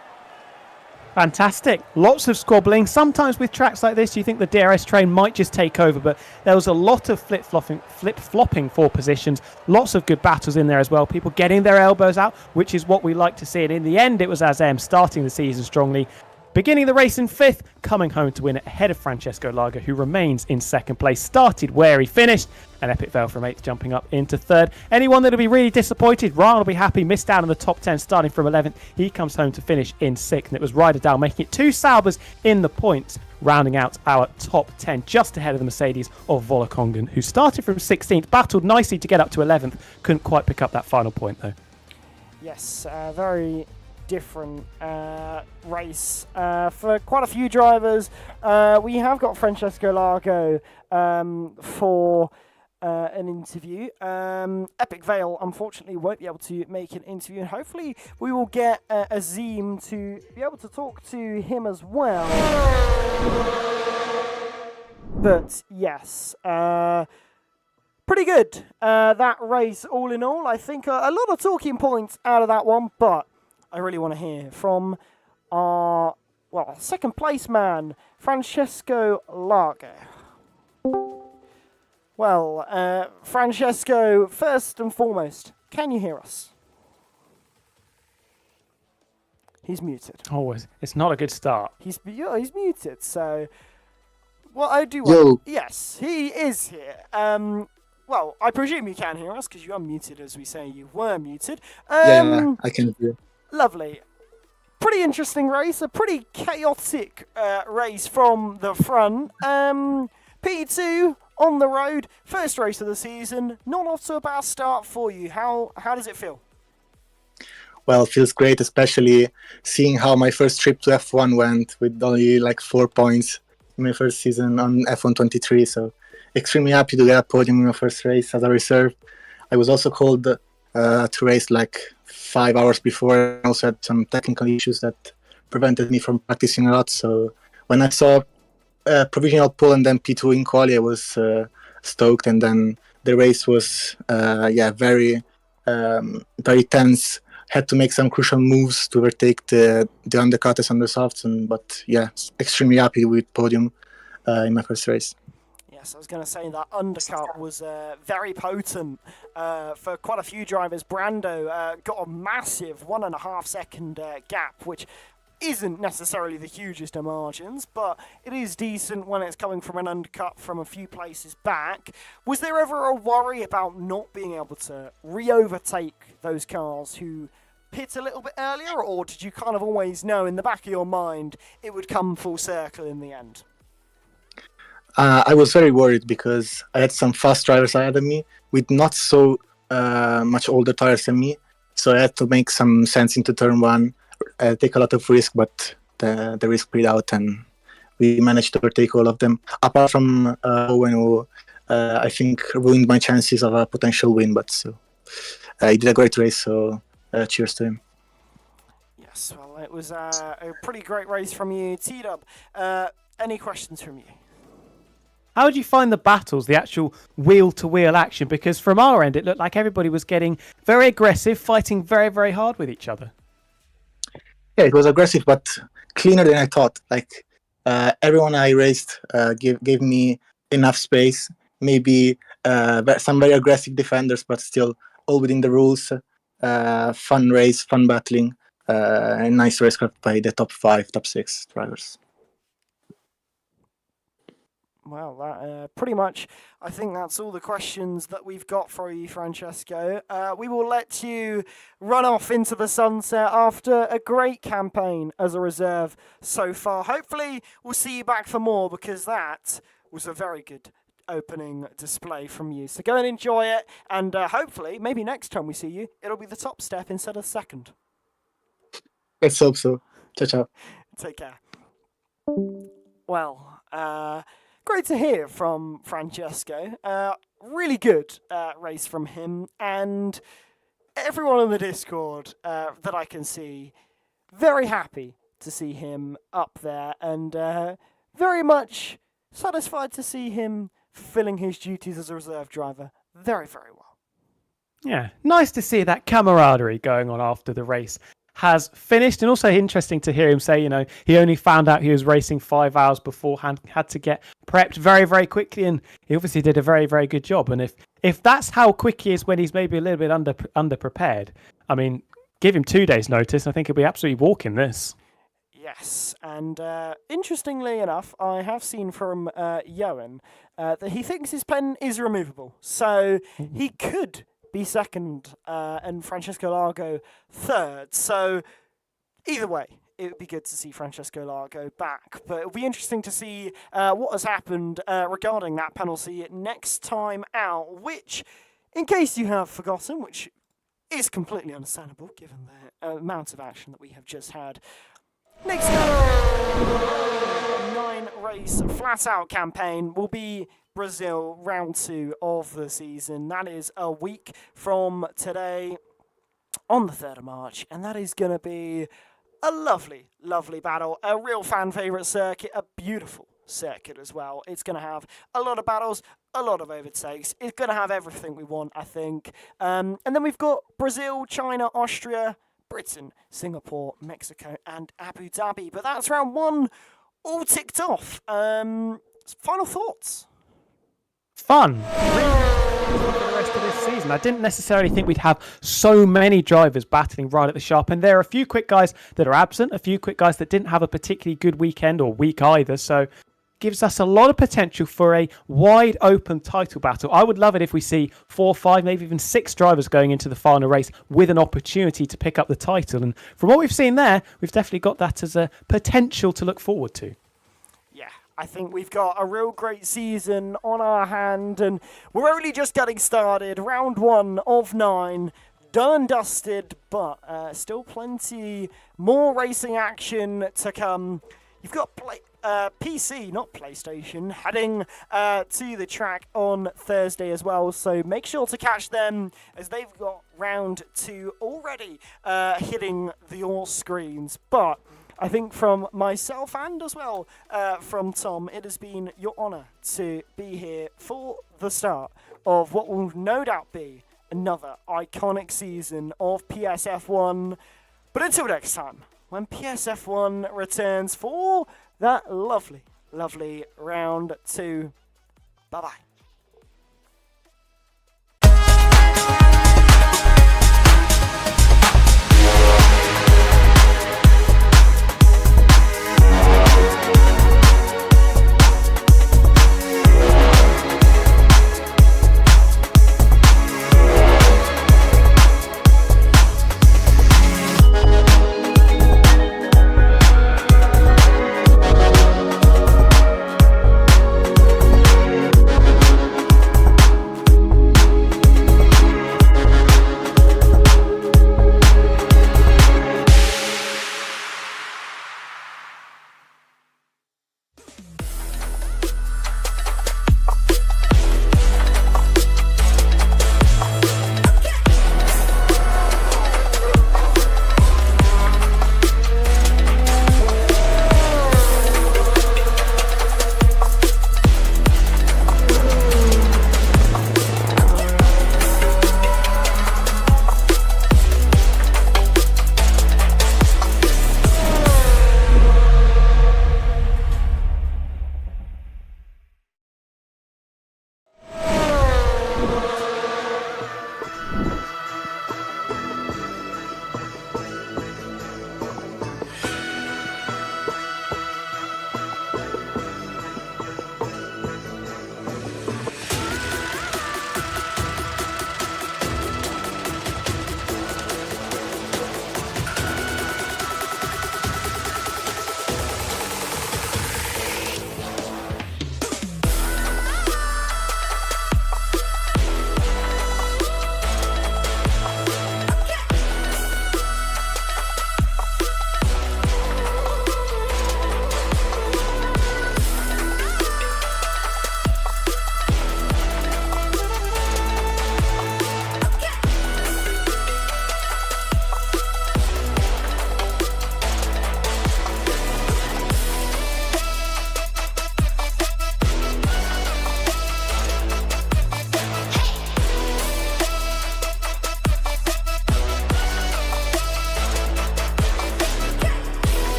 Fantastic. Lots of squabbling. Sometimes with tracks like this, you think the DRS train might just take over, but there was a lot of flip-flopping for positions. Lots of good battles in there as well. People getting their elbows out, which is what we like to see. And in the end, it was Azam starting the season strongly, beginning the race in 5th, coming home to win it ahead of Francesco Largo, who remains in 2nd place. Started where he finished, and Epic Vale from 8th, jumping up into 3rd. Anyone that'll be really disappointed, Ryan will be happy, missed out on the top 10, starting from 11th. He comes home to finish in 6th, and it was Ryder Dow making it 2 Saubers in the points, rounding out our top 10, just ahead of the Mercedes of Volakongen, who started from 16th, battled nicely to get up to 11th, couldn't quite pick up that final point though. Yes, very different race for quite a few drivers. We have got Francesco Largo for an interview. Epic Vale unfortunately won't be able to make an interview, and hopefully we will get Azim to be able to talk to him as well. But yes, pretty good that race all in all. I think a lot of talking points out of that one, but I really want to hear from our, well, 2nd place man, Francesco Largo. Well, Francesco, first and foremost, can you hear us? He's muted. Always. It's not a good start. He's muted, so what I do Yo. want... Yes, he is here. Well, I presume you can hear us, because you are muted, as we say you were muted. Yeah, I can hear. Lovely. Pretty interesting race, a pretty chaotic race from the front. P2 on the road, first race of the season, not off to a bad start for you. How does it feel? Well, it feels great, especially seeing how my first trip to F1 went with only like 4 points in my first season on F1 23. So extremely happy to get a podium in my first race as a reserve. I was also called to race like 5 hours before. I also had some technical issues that prevented me from practicing a lot. So when I saw provisional pole and then P2 in quali, I was stoked. And then the race was very tense. Had to make some crucial moves to overtake the undercutters and the softs, but extremely happy with podium in my first race. Yes, I was going to say that undercut was very potent for quite a few drivers. Brando got a massive 1.5 second gap, which isn't necessarily the hugest of margins, but it is decent when it's coming from an undercut from a few places back. Was there ever a worry about not being able to re-overtake those cars who pit a little bit earlier, or did you kind of always know in the back of your mind it would come full circle in the end? I was very worried because I had some fast drivers ahead of me with not so much older tires than me, so I had to make some sense into turn one, take a lot of risk, but the risk paid out and we managed to overtake all of them, apart from Owen, who I think ruined my chances of a potential win, but still, he did a great race, so cheers to him. Yes, well, it was a pretty great race from you. T-Dub, any questions from you? How did you find the battles, the actual wheel-to-wheel action? Because from our end, it looked like everybody was getting very aggressive, fighting very, very hard with each other. Yeah, it was aggressive, but cleaner than I thought. Like, everyone I raced gave me enough space. Maybe some very aggressive defenders, but still all within the rules. Fun race, fun battling, and nice racecraft by the top 5, top 6 drivers. Well, that pretty much, I think that's all the questions that we've got for you, Francesco. We will let you run off into the sunset after a great campaign as a reserve so far. Hopefully, we'll see you back for more, because that was a very good opening display from you. So go and enjoy it, and hopefully, maybe next time we see you, it'll be the top step instead of second. Let's hope so. Ciao, ciao. Take care. Well, great to hear from Francesco. Really good race from him, and everyone on the Discord that I can see, very happy to see him up there, and very much satisfied to see him fulfilling his duties as a reserve driver very, very well. Yeah, nice to see that camaraderie going on after the race has finished, and also interesting to hear him say, he only found out he was racing 5 hours beforehand, had to get prepped very, very quickly, and he obviously did a very, very good job. And if that's how quick he is when he's maybe a little bit under prepared, I mean, give him 2 days' notice, I think he'll be absolutely walking this. Yes, and interestingly enough, I have seen from Johan that he thinks his pen is removable, so he could be second and Francesco Largo third. So either way, it would be good to see Francesco Largo back. But it'll be interesting to see what has happened regarding that penalty next time out, which, in case you have forgotten, which is completely understandable given the amount of action that we have just had. Next up, 9-race flat-out campaign will be Brazil, round 2 of the season. That is a week from today on the 3rd of March, and that is going to be a lovely, lovely battle. A real fan favourite circuit, a beautiful circuit as well. It's going to have a lot of battles, a lot of overtakes. It's going to have everything we want, I think. And then we've got Brazil, China, Austria, Britain, Singapore, Mexico, and Abu Dhabi. But that's round 1 all ticked off. Final thoughts? Fun. For the rest of this season, I didn't necessarily think we'd have so many drivers battling right at the sharp end. There are a few quick guys that are absent, a few quick guys that didn't have a particularly good weekend or week either. So gives us a lot of potential for a wide open title battle. I would love it if we see 4, 5, maybe even 6 drivers going into the final race with an opportunity to pick up the title. And from what we've seen there, we've definitely got that as a potential to look forward to. Yeah, I think we've got a real great season on our hand, and we're only just getting started. Round 1 of 9. Done and dusted, but still plenty more racing action to come. You've got PC, not PlayStation, heading to the track on Thursday as well, so make sure to catch them as they've got round 2 already hitting your screens. But I think from myself and as well from Tom, it has been your honour to be here for the start of what will no doubt be another iconic season of PSF1. But until next time, when PSF1 returns for that lovely, lovely round 2. Bye-bye.